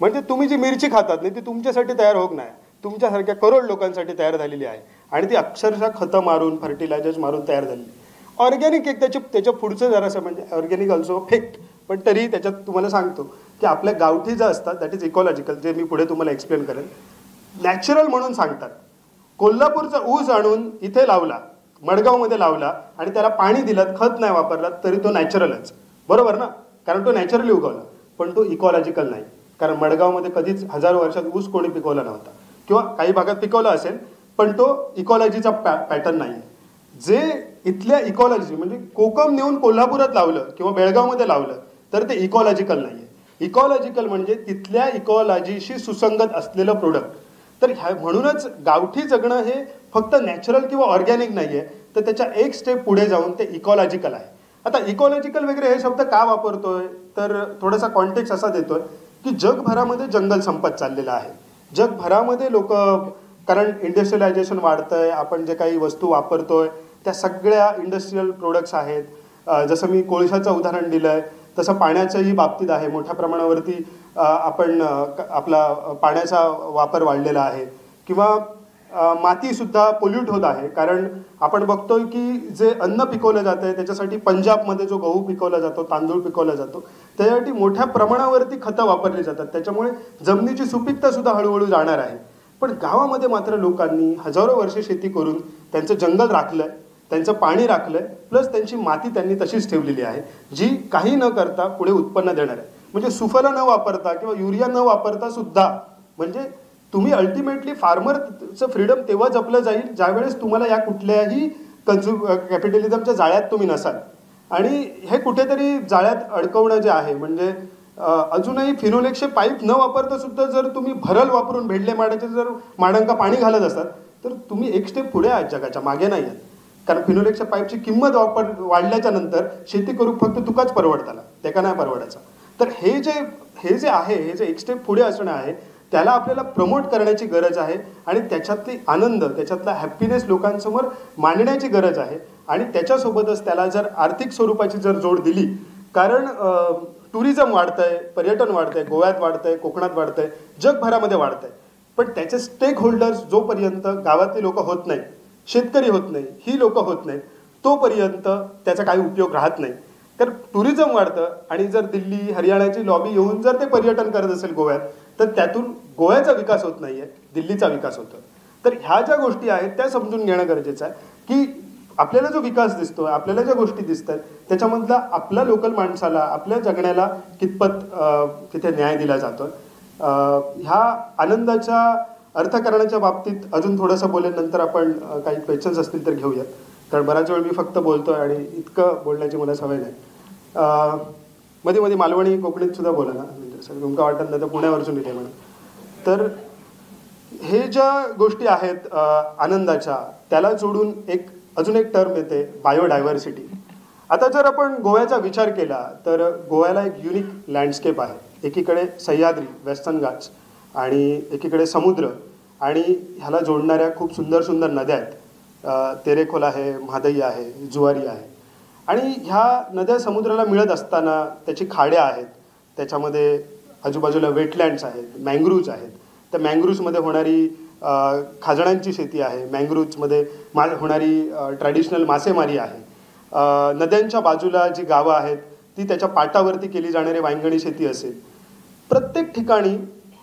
म्हणजे तुम्ही जी मिरची खातात नाही ती तुमच्यासाठी तयार होत नाही, तुमच्यासारख्या करोड लोकांसाठी तयार झालेली आहे, आणि ती अक्षरशः खतं मारून फर्टिलायझर्स मारून तयार झालेली. ऑर्गॅनिक एक त्याच्या पुढचं जरासं म्हणजे ऑर्गॅनिक ऑल्सो फेक्ट, पण तरी त्याच्यात तुम्हाला सांगतो की आपल्या गावठी जे असतात दॅट इज इकॉलॉजिकल, जे मी पुढे तुम्हाला एक्सप्लेन करेन. नॅचरल म्हणून सांगतात. कोल्हापूरचा ऊस आणून इथे लावला, मडगावमध्ये लावला, आणि त्याला पाणी दिलं, खत नाही वापरला, तरी तो नॅचरलच, बरोबर ना, कारण तो नॅचरली उगवला. पण तो इकॉलॉजिकल नाही, कारण मडगावमध्ये कधीच हजारो वर्षात ऊस कोणी पिकवला नव्हता, किंवा काही भागात पिकवला असेल, पण तो इकॉलॉजीचा पॅटर्न नाही आहे. जे इथल्या इकॉलॉजी म्हणजे कोकम नेऊन कोल्हापुरात लावलं किंवा बेळगावमध्ये लावलं तर ते इकॉलॉजिकल नाही आहे. इकॉलॉजिकल म्हणजे तिथल्या इकॉलॉजीशी सुसंगत असलेलं प्रोडक्ट. तर म्हणूनच गावठी जगणं हे फक्त नॅचरल किंवा ऑर्गॅनिक नाही आहे, तर त्याच्या एक स्टेप पुढे जाऊन ते इकॉलॉजिकल आहे. आता इकॉलॉजिकल वगैरे हे शब्द का वापरतोय तर थोडासा कॉन्टेक्स्ट असा देतोय की जगभरामध्ये जंगल संपत चाललेलं आहे. जगभरामध्ये लोक, कारण इंडस्ट्रियलायझेशन वाढतंय, आपण जे काही वस्तू वापरतोय त्या सगळ्या इंडस्ट्रियल प्रोडक्ट्स आहेत. जसं मी कोळशाचं उदाहरण दिलं आहे तसं पाण्याच्याही बाबतीत आहे. मोठ्या प्रमाणावरती आपण आपला पाण्याचा वापर वाढलेला आहे, किंवा मातीसुद्धा पोल्यूट होत आहे. कारण आपण बघतोय की जे अन्न पिकवलं जातं आहे त्याच्यासाठी पंजाबमध्ये जो गहू पिकवला जातो, तांदूळ पिकवला जातो, त्याच्यासाठी मोठ्या प्रमाणावरती खतं वापरली जातात. त्याच्यामुळे जमिनीची सुपीकतासुद्धा हळूहळू जाणार आहे. पण गावामध्ये मात्र लोकांनी हजारो वर्षे शेती करून त्यांचं जंगल राखलं आहे, त्यांचं पाणी राखलं आहे, प्लस त्यांची माती त्यांनी तशीच ठेवलेली आहे जी काही न करता पुढे उत्पन्न देणार आहे. म्हणजे सुफला न वापरता किंवा युरिया न वापरता सुद्धा, म्हणजे तुम्ही अल्टिमेटली फार्मरचं फ्रीडम तेव्हा जपलं जाईल ज्यावेळेस तुम्हाला या कुठल्याही कॅपिटलिझमच्या जाळ्यात तुम्ही नसाल. आणि हे कुठेतरी जाळ्यात अडकवणं जे आहे, म्हणजे अजूनही फिनोलेक्सचे पाईप न वापरता सुद्धा जर तुम्ही भरल वापरून भेडले माडाचे जर माडांका पाणी घालत असाल तर तुम्ही एक स्टेप पुढे आहात, जगाच्या मागे नाही आहात. कारण फिनोलेक्सच्या पाईपची किंमत वाढल्याच्या नंतर शेती करू फक्त तुकाच परवडताला, त्याका नाही परवडायचा. तर हे जे आहे, हे जे एक स्टेप पुढे असणं आहे त्याला आपल्याला प्रमोट करण्याची गरज आहे, आणि त्याच्यातली आनंद, त्याच्यातला हॅपीनेस लोकांसमोर मांडण्याची गरज आहे. आणि त्याच्यासोबतच त्याला जर आर्थिक स्वरूपाची जर जोड दिली, कारण टुरिझम वाढतंय, पर्यटन वाढतंय, गोव्यात वाढतंय, कोकणात वाढतंय, जगभरामध्ये वाढतंय, पण त्याचे स्टेक होल्डर्स जोपर्यंत गावातली लोक होत नाही, शेतकरी होत नाही, ही लोक होत नाहीत, तोपर्यंत त्याचा काही उपयोग राहत नाही. तर टुरिझम वाढतं, आणि जर दिल्ली हरियाणाची लॉबी येऊन जर ते पर्यटन करत असेल गोव्यात, तर त्यातून गोव्याचा विकास होत नाही आहे, दिल्लीचा विकास होतो. तर ह्या ज्या गोष्टी आहेत त्या समजून घेणं गरजेचं आहे की आपल्याला जो विकास दिसतो, आपल्याला ज्या गोष्टी दिसत आहेत त्याच्यामधला आपल्या लोकल माणसाला, आपल्या जगण्याला कितपत तिथे न्याय दिला जातो. ह्या आनंदाच्या अर्थकारणाच्या बाबतीत अजून थोडंसं बोलेन, नंतर आपण काही क्वेश्चन्स असतील तर घेऊयात, कारण बराच वेळ मी फक्त बोलतोय आणि इतकं बोलण्याची मला सवय नाही. मध्ये मध्ये मालवणी कोकणीत सुद्धा बोला ना, म्हणजे सर तुमका वाटत नाही तर पुण्यावरसून इथे म्हणून. तर हे ज्या गोष्टी आहेत आनंदाच्या, त्याला जोडून अजून एक टर्म येते, बायोडायव्हर्सिटी. आता जर आपण गोव्याचा विचार केला तर गोव्याला एक युनिक लँडस्केप आहे. एकीकडे सह्याद्री, वेस्टर्न घाट्स, आणि एकीकडे समुद्र, आणि ह्याला जोडणाऱ्या खूप सुंदर सुंदर नद्या आहेत. तेरेखोल आहे, म्हादई आहे, जुवारी आहे. आणि ह्या नद्या समुद्राला मिळत असताना त्याची खाड्या आहेत, त्याच्यामध्ये आजूबाजूला वेटलँड्स आहेत, मँग्रूव्ज आहेत. त्या मँग्रूव्जमध्ये होणारी खाजणांची शेती आहे, मँग्रूव्जमध्ये होणारी ट्रॅडिशनल मासेमारी आहे. नद्यांच्या बाजूला जी गावं आहेत ती त्याच्या पाटावरती केली जाणारी वांगणी शेती असेल. प्रत्येक ठिकाणी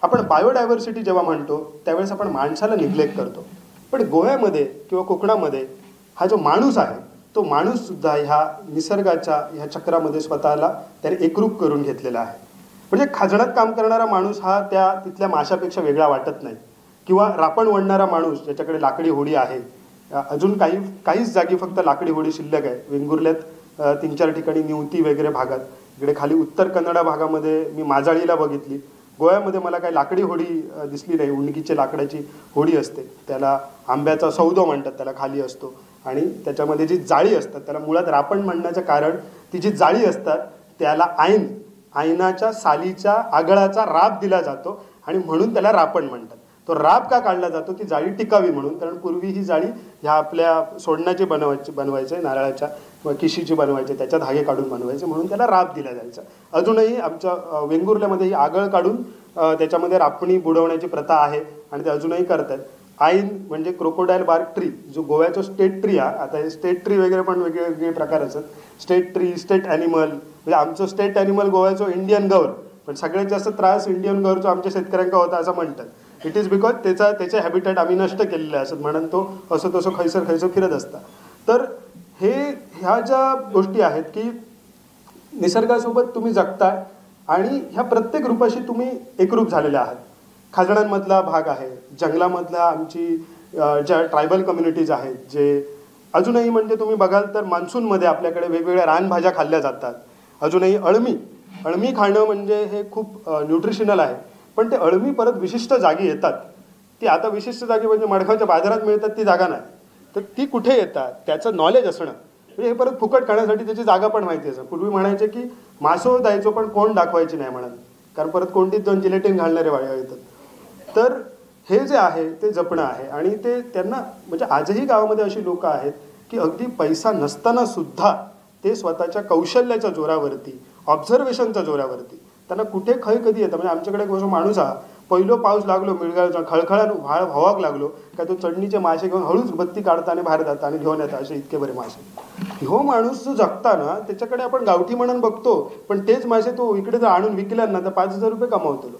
आपण बायोडायव्हर्सिटी जेव्हा म्हणतो त्यावेळेस आपण माणसाला निग्लेक्ट करतो. पण गोव्यामध्ये किंवा कोकणामध्ये हा जो माणूस आहे तो माणूससुद्धा ह्या निसर्गाच्या ह्या चक्रामध्ये स्वतःला त्याने एकरूप करून घेतलेला आहे. म्हणजे खाजणात काम करणारा माणूस हा त्या तिथल्या माशापेक्षा वेगळा वाटत नाही. किंवा रापण वणणारा माणूस ज्याच्याकडे लाकडी होडी आहे, अजून काहीच जागी फक्त लाकडी होडी शिल्लक आहे. वेंगुर्ल्यात 3-4 ठिकाणी निवती वगैरे भागात, इकडे खाली उत्तर कन्नडा भागामध्ये मी माजाळीला बघितली. गोव्यामध्ये मला काही लाकडी होडी दिसली नाही. उंडकीच्या लाकडाची होडी असते, त्याला आंब्याचा सौदो म्हणतात, त्याला खाली असतो. आणि त्याच्यामध्ये जी जाळी असतात त्याला मुळात रापण म्हणण्याचं कारण ती जी जाळी असतात त्याला आयनाच्या सालीच्या आगळाचा राब दिला जातो आणि म्हणून त्याला रापण म्हणतात. तो राब का काढला जातो? ती जाळी टिकावी म्हणून. कारण पूर्वी ही जाळी ह्या आपल्या सोडण्याची बनवायचे, नारळाच्या किंवा किशीची बनवायचे, त्याच्या धागे काढून बनवायचे, म्हणून त्याला राब दिला जायचा. अजूनही आमच्या वेंगुर्ल्यामध्ये ही आगळ काढून त्याच्यामध्ये रापणी बुडवण्याची प्रथा आहे आणि ते अजूनही करतात. आईन म्हणजे क्रोकोडाईल बार्क ट्री, जो गोव्याचा स्टेट ट्री आहे. आता हे स्टेट ट्री वगैरे पण वेगळे प्रकार असतात. State tree, state animal. म्हणजे आमचं स्टेट ॲनिमल गोव्याचं इंडियन गौर, पण सगळ्यात जास्त त्रास इंडियन गौरचा आमच्या शेतकऱ्यांका होता असं म्हणतात. इट इज बिकॉज त्याचे हॅबिटॅट आम्ही नष्ट केलेलं आहे असं म्हणून तो असं तसं खैसर फिरत असता. तर ह्या ज्या गोष्टी आहेत की निसर्गासोबत तुम्ही जगताय आणि ह्या प्रत्येक रूपाशी तुम्ही एकरूप झालेले आहात. खाजणांमधला भाग आहे, जंगलामधल्या आमची ज्या ट्रायबल कम्युनिटीज आहेत, जे अजूनही म्हणजे तुम्ही बघाल तर मान्सूनमध्ये आपल्याकडे वेगवेगळ्या रानभाज्या खाल्ल्या जातात. अजूनही अळमी खाणं म्हणजे हे खूप न्यूट्रिशनल आहे. पण ते अळमी परत विशिष्ट जागी येतात. ती आता विशिष्ट जागी म्हणजे मडगावच्या बाजारात मिळतात ती जागा नाही, तर ती कुठे येतात त्याचं नॉलेज असणं, म्हणजे हे परत फुकट खाण्यासाठी त्याची जागा पण माहिती असणं. पूर्वी म्हणायचे की मासो द्यायचो पण कोण दाखवायची नाही म्हणत, कारण परत कोणतीच 2 जिलेटिन घालणारे वाळ्या येतात. तर हे जे आहे ते जपणं आहे. आणि ते त्यांना म्हणजे आजही गावामध्ये अशी लोक आहेत की अगदी पैसा नसताना सुद्धा ते स्वतःच्या कौशल्याच्या जोरावरती, ऑब्झर्वेशनच्या जोरावरती त्यांना कुठे खय कधी येतं. म्हणजे आमच्याकडे एक माणूस हा पहिलो पाऊस लागलो मिळगावचा खळखळान व्हावाक लागलो काय तो चढणीचे मासे घेऊन हळूच बत्ती काढता आणि बाहेर जाता आणि घेऊन येतात असे इतके बरे मासे. हो माणूस जो जगता ना त्याच्याकडे आपण गावठी म्हणून बघतो, पण तेच मासे तो इकडे जर आणून विकल्या ना तर 5,000 रुपये कमावतो.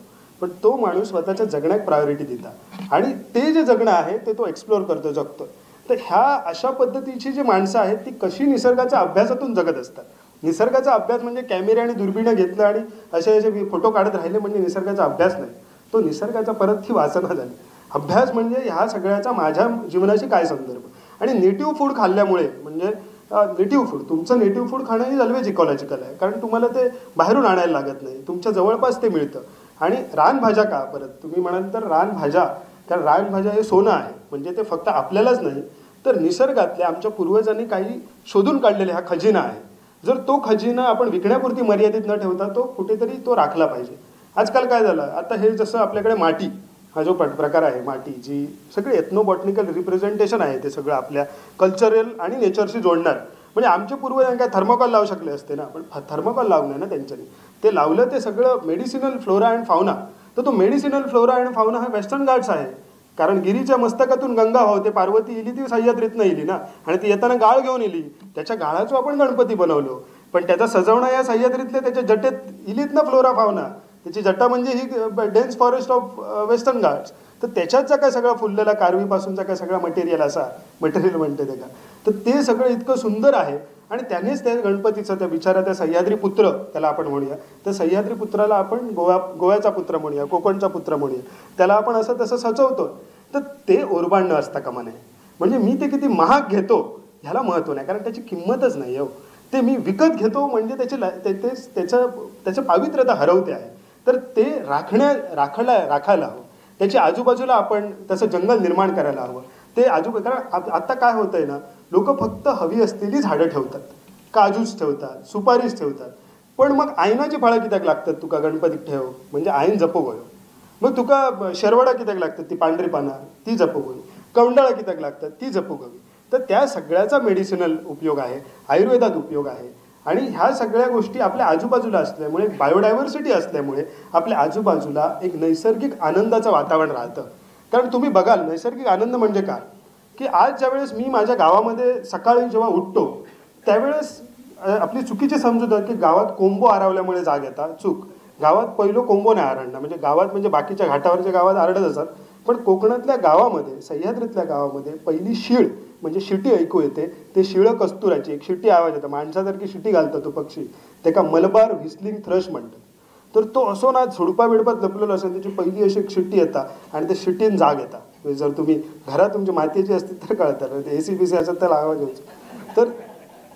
पण तो माणूस स्वतःच्या जगण्यात प्रायोरिटी देतात आणि ते जे जगणं आहे ते तो एक्सप्लोअर करतो, जगतो. तर ह्या अशा पद्धतीची जी माणसं आहेत ती कशी निसर्गाच्या अभ्यासातून जगत असतात. निसर्गाचा अभ्यास म्हणजे कॅमेरे आणि दुर्बिणं घेतलं आणि असे फोटो काढत राहिले म्हणजे निसर्गाचा अभ्यास नाही, तो निसर्गाचा परत ही वासना झाली. अभ्यास म्हणजे ह्या सगळ्याचा माझ्या जीवनाशी काय संदर्भ. आणि नेटिव्ह फूड खाल्ल्यामुळे म्हणजे नेटिव्ह फूड, तुमचं नेटिव्ह फूड खाणं ही ऑलवेज इकॉलॉजिकल आहे, कारण तुम्हाला ते बाहेरून आणायला लागत नाही, तुमच्या जवळपास ते मिळतं. आणि रानभाज्या का परत तुम्ही म्हणाल तर रानभाज्या, कारण रानभाज्या हे सोनं आहे. म्हणजे ते फक्त आपल्यालाच नाही तर निसर्गातल्या आमच्या पूर्वजांनी काही शोधून काढलेले हा खजिना आहे. जर तो खजिना आपण विकण्यापुरती मर्यादित न ठेवता तो कुठेतरी तो राखला पाहिजे. आजकाल काय झालं, आता हे जसं आपल्याकडे माती हा जो प्रकार आहे, माती जी सगळे एथनोबॉटनिकल रिप्रेझेंटेशन आहे, ते सगळं आपल्या कल्चरल आणि नेचरशी जोडणार. म्हणजे आमचे पूर्वज काय थर्मोकॉल लावू शकले असते ना, पण थर्मोकॉल लावलं नाही ना त्यांच्यानी. ते लावलं ते सगळं मेडिसिनल फ्लोरा अँड फाउना. तर तो मेडिसिनल फ्लोरा अँड फाउना हा वेस्टर्न घाट्स आहे. कारण गिरीच्या मस्तकातून गंगा वाहते, पार्वती इली ती सह्याद्रीतनं इली ना, आणि ती येताना गाळ घेऊन इली, त्याच्या गाळाचं आपण गणपती बनवलो. पण त्याचा सजवणं या सह्याद्रीतल्या त्याच्या जटेत इलीत ना फ्लोरा फाउना. त्याची जटा म्हणजे ही dense forest of Western Ghats. तर त्याच्यातचा काय सगळा फुललेला कारवीपासूनचा काय सगळा मटेरियल मटेरियल म्हणते ते का, तर ते सगळं इतकं सुंदर आहे. आणि त्यानेच त्या गणपतीचं त्या बिचारा त्या सह्याद्री पुत्र त्याला आपण म्हणूया, त्या सह्याद्री पुत्राला आपण गोव्याचा पुत्र म्हणूया, कोकणचा पुत्र म्हणूया, त्याला आपण असं तसं सजवतो. तर ते ओरबाडणं असता कामा नये. म्हणजे मी ते किती महाग घेतो ह्याला महत्त्व नाही, कारण त्याची किंमतच नाही हो. ते मी विकत घेतो म्हणजे त्याचं पावित्र्यता हरवते आहे. तर ते राखायला हवं. त्याच्या आजूबाजूला आपण तसं जंगल निर्माण करायला हवं. ते कारण आता काय होतंय ना, लोक फक्त हवी असलेली झाडं ठेवतात, काजूच ठेवतात, सुपारीच ठेवतात. पण मग आयनाची फळं कित्याक लागतात तुका गणपतीक ठेव, म्हणजे आयन जपोगोयो. मग तुका शेरवडा कित्याक लागतात, ती पांढरी पानं ती जपोगोवी, कवंडाळा कित्याक लागतात ती जपोगोवी. तर त्या सगळ्याचा मेडिसिनल उपयोग आहे, आयुर्वेदात उपयोग आहे. आणि ह्या सगळ्या गोष्टी आपल्या आजूबाजूला असल्यामुळे, बायोडायव्हर्सिटी असल्यामुळे आपल्या आजूबाजूला एक नैसर्गिक आनंदाचं वातावरण राहतं. कारण तुम्ही बघाल नैसर्गिक आनंद म्हणजे काय, की आज ज्यावेळेस मी माझ्या गावामध्ये सकाळी जेव्हा उठतो त्यावेळेस आपली चुकीची समजूत आहे की गावात कोंबो आरवल्यामुळे जाग येतात. चूक. गावात पहिलं कोंबो नाही आरडणं, म्हणजे गावात म्हणजे बाकीच्या घाटावरच्या गावात आरडत असतात, पण कोकणातल्या गावामध्ये, सह्याद्रीतल्या गावामध्ये पहिली शीळ म्हणजे शिटी ऐकू येते. ते शिळं कस्तुराची एक शिटी आवाज येतं, माणसासारखी शिटी घालतो तो पक्षी, ते का मलबार व्हिस्लिंग थ्रश म्हणतात. तर तो असो ना झुडपा बिडपात लपलेला असेल, त्याची पहिली अशी एक शिट्टी येतात आणि त्या शिट्टीन जाग येतात. जर तुम्ही घरात तुमची मातीची असतील तर कळतात, एसी बीसी असेल तर आवाज यायचा.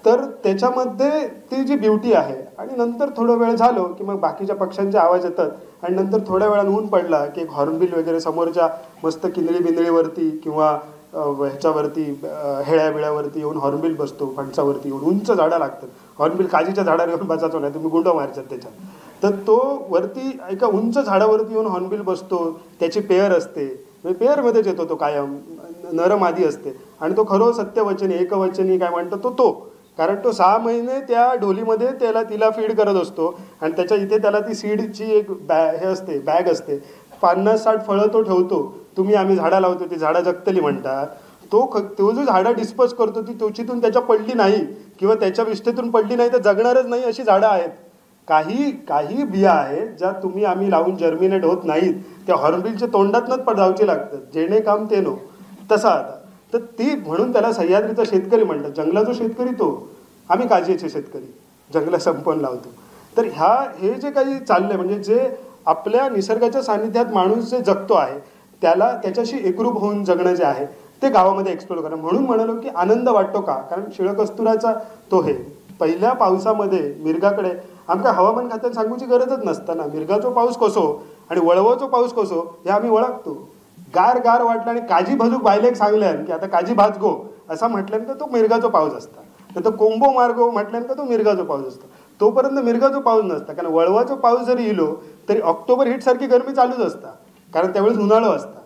तर त्याच्यामध्ये ती जी ब्युटी आहे. आणि नंतर थोडा वेळ झालो की मग बाकीच्या पक्ष्यांचे आवाज येतात आणि नंतर थोड्या वेळानं ऊन पडला की एक हॉर्नबिल वगैरे समोरच्या मस्त किंदळी बिंदळीवरती किंवा ह्याच्यावरती हेळ्या बिळ्यावरती येऊन हॉर्नबिल बसतो, फणसावरती येऊन. उंच झाडं लागतात, हॉर्नबिल काजीच्या झाडावर येऊन बसायचो नाही, तुम्ही गुंड मारतात त्याच्यात. तर तो वरती एका उंच झाडावरती येऊन हॉर्नबिल बसतो, त्याची पेअर असते, पेअरमध्येच येतो तो कायम, नरमादी असते. आणि तो खरो सत्यवचनी एकवचनी काय म्हणतो तो, कारण तो 6 महिने त्या ढोलीमध्ये तिला फीड करत असतो आणि त्याच्या इथे त्याला ती सीडची एक हे असते, बॅग असते, 50-60 फळं तो ठेवतो. आम्ही झाडं लावतो, ती झाडं जगतली म्हणतात. तो जो झाडं डिस्पोज करतो ती तोचीतून त्याच्या पडली नाही किंवा त्याच्या विष्ठेतून पडली नाही तर जगणारच नाही अशी झाडं आहेत. काही बिया आहेत ज्या आम्ही लावून जर्मिनेट होत नाहीत, त्या हॉर्नबिलच्या तोंडातनंच जाऊची लागतात, जेणे काम ते नो तसा. आता तर ती म्हणून त्याला सह्याद्रीचा शेतकरी म्हणतात. जंगलाचा शेतकरी तो, आम्ही काजीचे शेतकरी, जंगलं संपवून लावतो. तर हे जे काही चाललंय म्हणजे जे आपल्या निसर्गाच्या सानिध्यात माणूस जे जगतो आहे त्याच्याशी एकरूप होऊन जगणं जे आहे ते गावामध्ये एक्सप्लोर करणं. म्हणून म्हणालो की आनंद वाटतो का, कारण शिळकस्तुराचा तो हे पहिल्या पावसामध्ये मिरगाकडे आमका हवामान खात्यात सांगूची गरजच नसताना मिरगाचो पाऊस कसो आणि वळवाचो पाऊस कसो हे आम्ही ओळखतो. गार वाटलं आणि काजी भाजूक बायलेक सांगल्यान की आता काजी भाज गो असं म्हटल्यान का तो मिरगाचो पाऊस असता, तर तो कोंबो मार्गो म्हटल्यान का तो मिरगाचो पाऊस असतो. तोपर्यंत मिरगाचो पाऊस नसता, कारण वळवाचो पाऊस जरी इलो तरी ऑक्टोबर हिटसारखी गरमी चालूच असता, कारण त्यावेळेस उन्हाळा असता.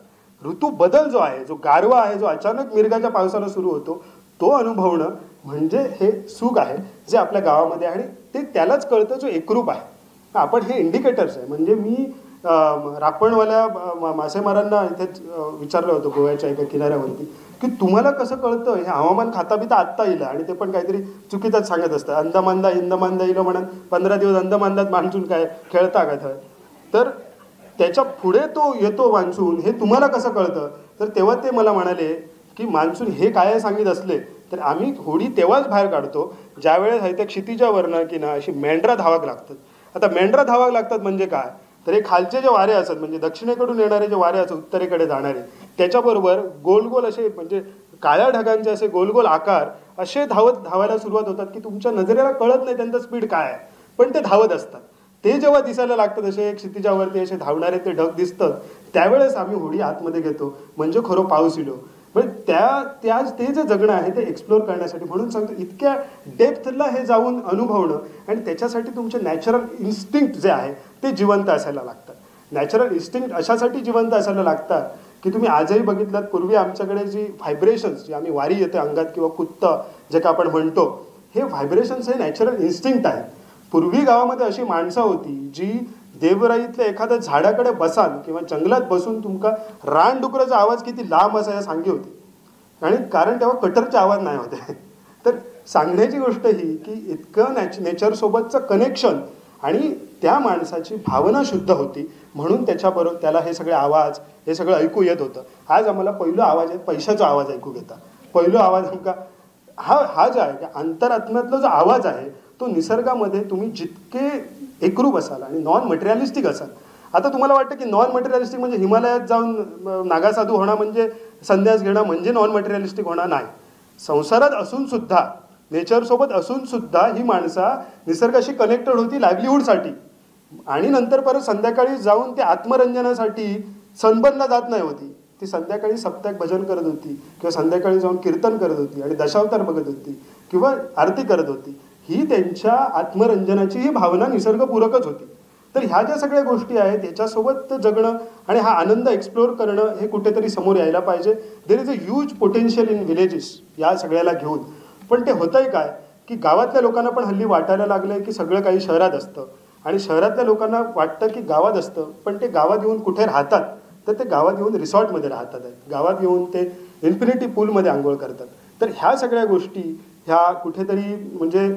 ऋतू बदल जो आहे, जो गारवा आहे, जो अचानक मिरगाच्या पावसानं सुरू होतो, तो अनुभवणं म्हणजे हे सुख आहे जे आपल्या गावामध्ये आहे. आणि ते त्यालाच कळतं जो एकरूप आहे. आपण हे इंडिकेटर्स आहे. म्हणजे मी रापणवाल्या मासेमारांना इथेच विचारलं होतं गोव्याच्या एका किनाऱ्यावरती की तुम्हाला कसं कळतं हे हवामान खाता बी तर आत्ता येईल, आणि ते पण काहीतरी चुकीचंच सांगत असतं. अंदमानदा हिंदमानदा येईल म्हणून 15 दिवस अंदमानदात मान्सून काय खेळता का थंय, तर त्याच्या पुढे तो येतो मान्सून, हे तुम्हाला कसं कळतं. तर तेव्हा ते मला म्हणाले की मान्सून हे काय सांगित असले तर आम्ही होडी तेव्हाच बाहेर काढतो ज्यावेळेस आहे त्या क्षितिजावरनं की ना अशी मेंढरा धावाक लागतात. आता मेंढरा धावाक लागतात म्हणजे काय, तर हे खालचे जे वारे असतात म्हणजे दक्षिणेकडून येणारे जे वारे असतात उत्तरेकडे जाणारे, त्याच्याबरोबर गोल असे म्हणजे काळ्या ढगांचे असे गोल आकार असे धावायला सुरुवात होतात की तुमच्या नजरेला कळत नाही त्यांचं स्पीड काय आहे, पण ते धावत असतात. ते जेव्हा दिसायला लागतात असे क्षितिजावरती असे धावणारे ते ढग दिसतात, त्यावेळेस आम्ही होडी आतमध्ये घेतो म्हणजे खरं पाऊस इलो. म्हणजे ते जे जगणं आहे ते एक्सप्लोर करण्यासाठी. म्हणून सांगतो इतक्या डेप्थला हे जाऊन अनुभवणं, आणि त्याच्यासाठी तुमचे नॅचरल इन्स्टिंक्ट जे आहे ते जिवंत असायला लागतात. नॅचरल इन्स्टिंक्ट अशासाठी जिवंत असायला लागतात की तुम्ही आजही बघितलात, पूर्वी आमच्याकडे जी व्हायब्रेशन्स, जी आम्ही वारी येते अंगात किंवा कुत्तं जे का आपण म्हणतो, हे व्हायब्रेशन्स हे नॅचरल इन्स्टिंक्ट आहे. पूर्वी गावामध्ये अशी माणसं होती जी देवराईतल्या एखाद्या झाडाकडे बसाल किंवा जंगलात बसून तुमका रानडुकराचा आवाज किती लांब असा सांगी होती, आणि कारण तेव्हा कटरचे आवाज नाही होते. तर सांगण्याची गोष्ट ही की इतकं नेचरसोबतचं कनेक्शन आणि त्या माणसाची भावना शुद्ध होती, म्हणून त्याच्याबरोबर त्याला हे सगळे आवाज हे सगळं ऐकू येत होतं. आज आम्हाला पहिलं आवाज आहे पैशाचा आवाज ऐकू घेता. पहिलं आवाज आमका हा जो आहे अंतरात्म्यातला जो आवाज आहे तो निसर्गामध्ये तुम्ही जितके एकरूप असाल आणि नॉन मटेरियलिस्टिक असाल. आता तुम्हाला वाटतं की नॉन मटेरियलिस्टिक म्हणजे हिमालयात जाऊन नागासाधू होणं म्हणजे संन्यास घेणं म्हणजे नॉन मटेरियलिस्टिक होणं नाही. संसारात असून सुद्धा, नेचरसोबत असून सुद्धा ही माणसं निसर्गाशी कनेक्टेड होती लाईव्हलीहूडसाठी, आणि नंतर परत संध्याकाळी जाऊन ते आत्मरंजनासाठी सनबर्नला जात नाही होती. ती संध्याकाळी सप्ताक भजन करत होती किंवा संध्याकाळी जाऊन कीर्तन करत होती आणि दशावतार बघत होती किंवा आरती करत होती. ही त्यांच्या आत्मरंजनाची ही भावना निसर्गपूरकच होती. तर ह्या ज्या सगळ्या गोष्टी आहेत ह्याच्यासोबत जगणं आणि हा आनंद एक्सप्लोर करणं हे कुठेतरी समोर यायला पाहिजे. There is a huge potential in villages या सगळ्याला घेऊन. पण ते होतंय काय की गावातल्या लोकांना पण हल्ली वाटायला लागलं की सगळं काही शहरात असतं, आणि शहरातल्या लोकांना वाटतं की गावात असतं, पण ते गावात येऊन कुठे राहतात, तर ते गावात येऊन रिसॉर्टमध्ये राहतात आहेत, गावात येऊन ते इन्फिनिटी पूलमध्ये आंघोळ करतात. तर ह्या सगळ्या गोष्टी ह्या कुठेतरी म्हणजे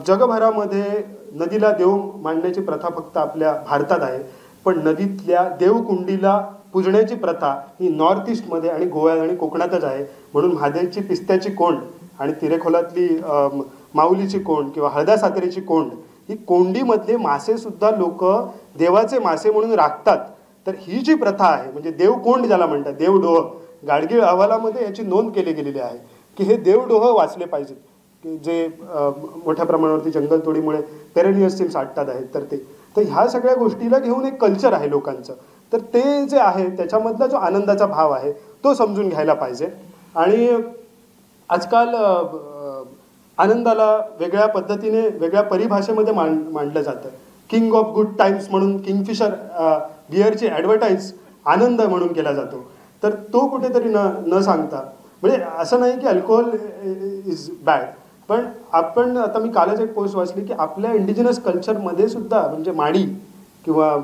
जगभरामध्ये नदीला देव मानण्याची प्रथा फक्त आपल्या भारतात आहे, पण नदीतल्या देवकुंडीला पूजण्याची प्रथा ही नॉर्थ ईस्टमध्ये आणि गोव्यात आणि कोकणातच आहे. म्हणून महादेवची पिस्त्याची कोंड आणि तिरेखोलातली माऊलीची कोंड किंवा हळदा सातेरीची कोंड, ही कोंडीमधले मासेसुद्धा लोक देवाचे मासे म्हणून राखतात. तर ही जी प्रथा आहे म्हणजे देवकोंड ज्याला म्हणतात, देवडोह, गाडगीळ अहवालामध्ये याची नोंद केली गेलेली आहे की हे देवडोह वाचले पाहिजेत, की जे मोठ्या प्रमाणावरती जंगलतोडीमुळे पेरेनियस सिम्स आटतात आहेत. तर ह्या सगळ्या गोष्टीला घेऊन एक कल्चर आहे लोकांचं. तर ते जे आहे त्याच्यामधला जो आनंदाचा भाव आहे तो समजून घ्यायला पाहिजे. आणि आजकाल आनंदाला वेगळ्या पद्धतीने वेगळ्या परिभाषेमध्ये मांडलं जातं. किंग ऑफ गुड टाइम्स म्हणून किंगफिशर बिअरची ॲडव्हर्टाईज आनंद म्हणून केला जातो. तर तो कुठेतरी न सांगता, म्हणजे असं नाही की अल्कोहोल इज बॅड, पण आपण आता मी कालच एक पोस्ट वाचली की आपल्या इंडिजिनस कल्चरमध्ये सुद्धा म्हणजे माडी किंवा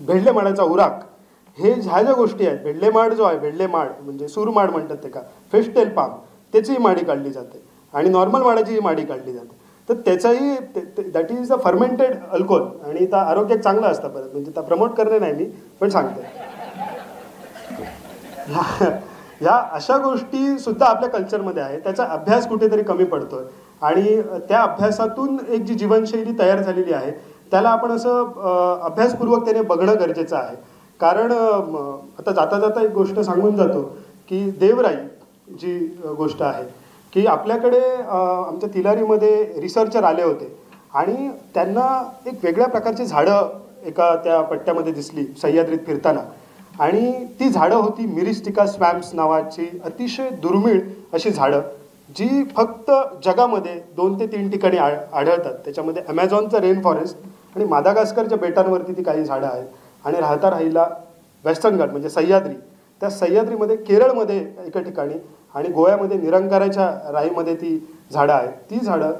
भेडले माडाचा उराक, हे ह्या ज्या गोष्टी आहेत, भेडले माड जो आहे, भेडले माड म्हणजे सूरमाड म्हणतात ते का, फिशटेल पाम, त्याचीही माडी काढली जाते आणि नॉर्मल माडाचीही माडी काढली जाते. तर त्याचाही that is a fermented alcohol आणि त्या आरोग्यात चांगलं असतं. परत म्हणजे त्या प्रमोट करणे नाही मी, पण सांगते ह्या अशा गोष्टी सुद्धा आपल्या कल्चरमध्ये आहे. त्याचा अभ्यास कुठेतरी कमी पडतोय आणि त्या अभ्यासातून एक जी जीवनशैली तयार झालेली आहे त्याला आपण असं अभ्यासपूर्वक त्याने बघणं गरजेचं आहे. कारण आता जाता जाता एक गोष्ट सांगून जातो की देवराई जी गोष्ट आहे की आपल्याकडे आमच्या तिलारीमध्ये रिसर्चर आले होते आणि त्यांना एक वेगळ्या प्रकारची झाडं एका त्या पट्ट्यामध्ये दिसली सह्याद्रीत फिरताना, आणि ती झाडं होती मिरिस्टिका स्वॅम्प्स नावाची अतिशय दुर्मिळ अशी झाडं, जी फक्त जगामध्ये 2 ते 3 ठिकाणी आढळतात. त्याच्यामध्ये ॲमेझॉनचं रेन फॉरेस्ट आणि मादागास्करच्या बेटांवरती ती काही झाडं आहेत, आणि राहिला वेस्टर्न घाट म्हणजे सह्याद्री, त्या सह्याद्रीमध्ये केरळमध्ये एका ठिकाणी आणि गोव्यामध्ये निरंकाराच्या राईमध्ये ती झाडं आहेत. ती झाडं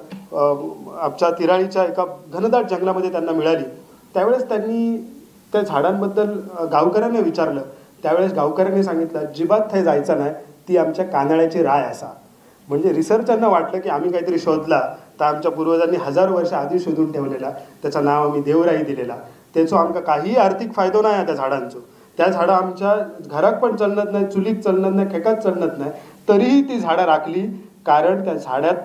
आमच्या तिराळीच्या एका घनदाट जंगलामध्ये त्यांना मिळाली. त्यावेळेस त्यांनी त्या झाडांबद्दल गावकऱ्यांना विचारलं. त्यावेळेस गावकऱ्यांनी सांगितलं अजिबात थंय जायचं नाही, ती आमच्या कानाळ्याची राय असा. म्हणजे रिसर्चांना वाटलं की आम्ही काहीतरी शोधला, तर आमच्या पूर्वजांनी 1000 वर्ष आधी शोधून ठेवलेला, त्याचं नाव आम्ही देवराई दिलेला. त्याचो आमका काही आर्थिक फायदो नाही त्या झाडांचो. त्या झाडं आमच्या घरात पण चलत नाही, चुलीत चलत नाही, खेकात चलत नाही, तरीही ती झाडं राखली. कारण त्या झाडात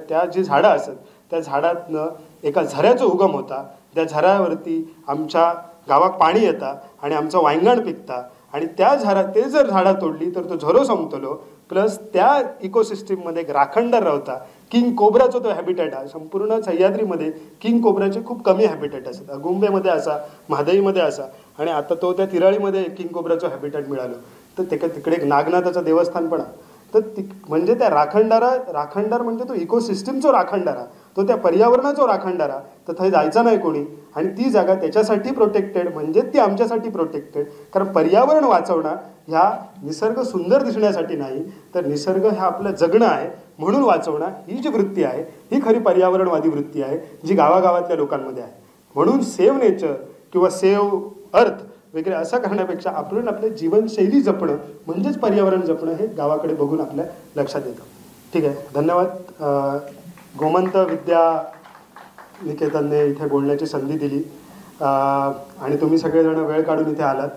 त्या जी झाडं असत त्या झाडातनं एका झऱ्याचा उगम होता. त्या झऱ्यावरती आमच्या गावात पाणी येतं आणि आमचं वांगण पिकता, आणि ते जर झाडं तोडली तर तो झरो संपतलो. प्लस त्या इकोसिस्टीममध्ये एक राखणदार राहता. किंग कोब्राचा तो हॅबिटेट आहे. संपूर्ण सह्याद्रीमध्ये किंग कोब्राचे खूप कमी हॅबिटेट असतात. अगुंबेमध्ये असा, महादईमध्ये असा, आणि आता तो त्या तिराळीमध्ये किंग कोब्राचं हॅबिटेट मिळालं. तर तिकडे एक नागनाथाचं देवस्थान पण आहे. तर म्हणजे त्या राखणदार म्हणजे तो इकोसिस्टीमचा राखणदारा, तो त्या पर्यावरणाचा राखणदारा. तर थंय जायचा नाही कोणी, आणि ती जागा त्याच्यासाठी प्रोटेक्टेड म्हणजे ती आमच्यासाठी प्रोटेक्टेड. कारण पर्यावरण वाचवणं ह्या निसर्ग सुंदर दिसण्यासाठी नाही, तर निसर्ग ह्या आपलं जगणं आहे म्हणून वाचवणं, ही जी वृत्ती आहे ही खरी पर्यावरणवादी वृत्ती आहे, जी गावागावातल्या लोकांमध्ये आहे. म्हणून सेव्ह नेचर किंवा सेव्ह अर्थ वगैरे असं करण्यापेक्षा आपण आपल्या जीवनशैली जपणं म्हणजेच पर्यावरण जपणं हे गावाकडे बघून आपल्या लक्षात येतं. ठीक आहे, धन्यवाद. गोमंत विद्या निकेतनने इथे बोलण्याची संधी दिली आणि तुम्ही सगळेजण वेळ काढून इथे आलात.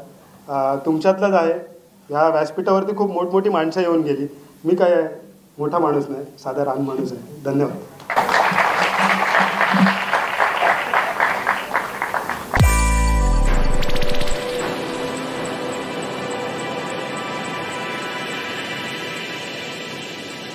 तुमच्यातलंच आहे. ह्या व्यासपीठावरती खूप मोठमोठी माणसं येऊन गेली. मी काय मोठा माणूस नाही, साधा रान माणूस आहे. धन्यवाद.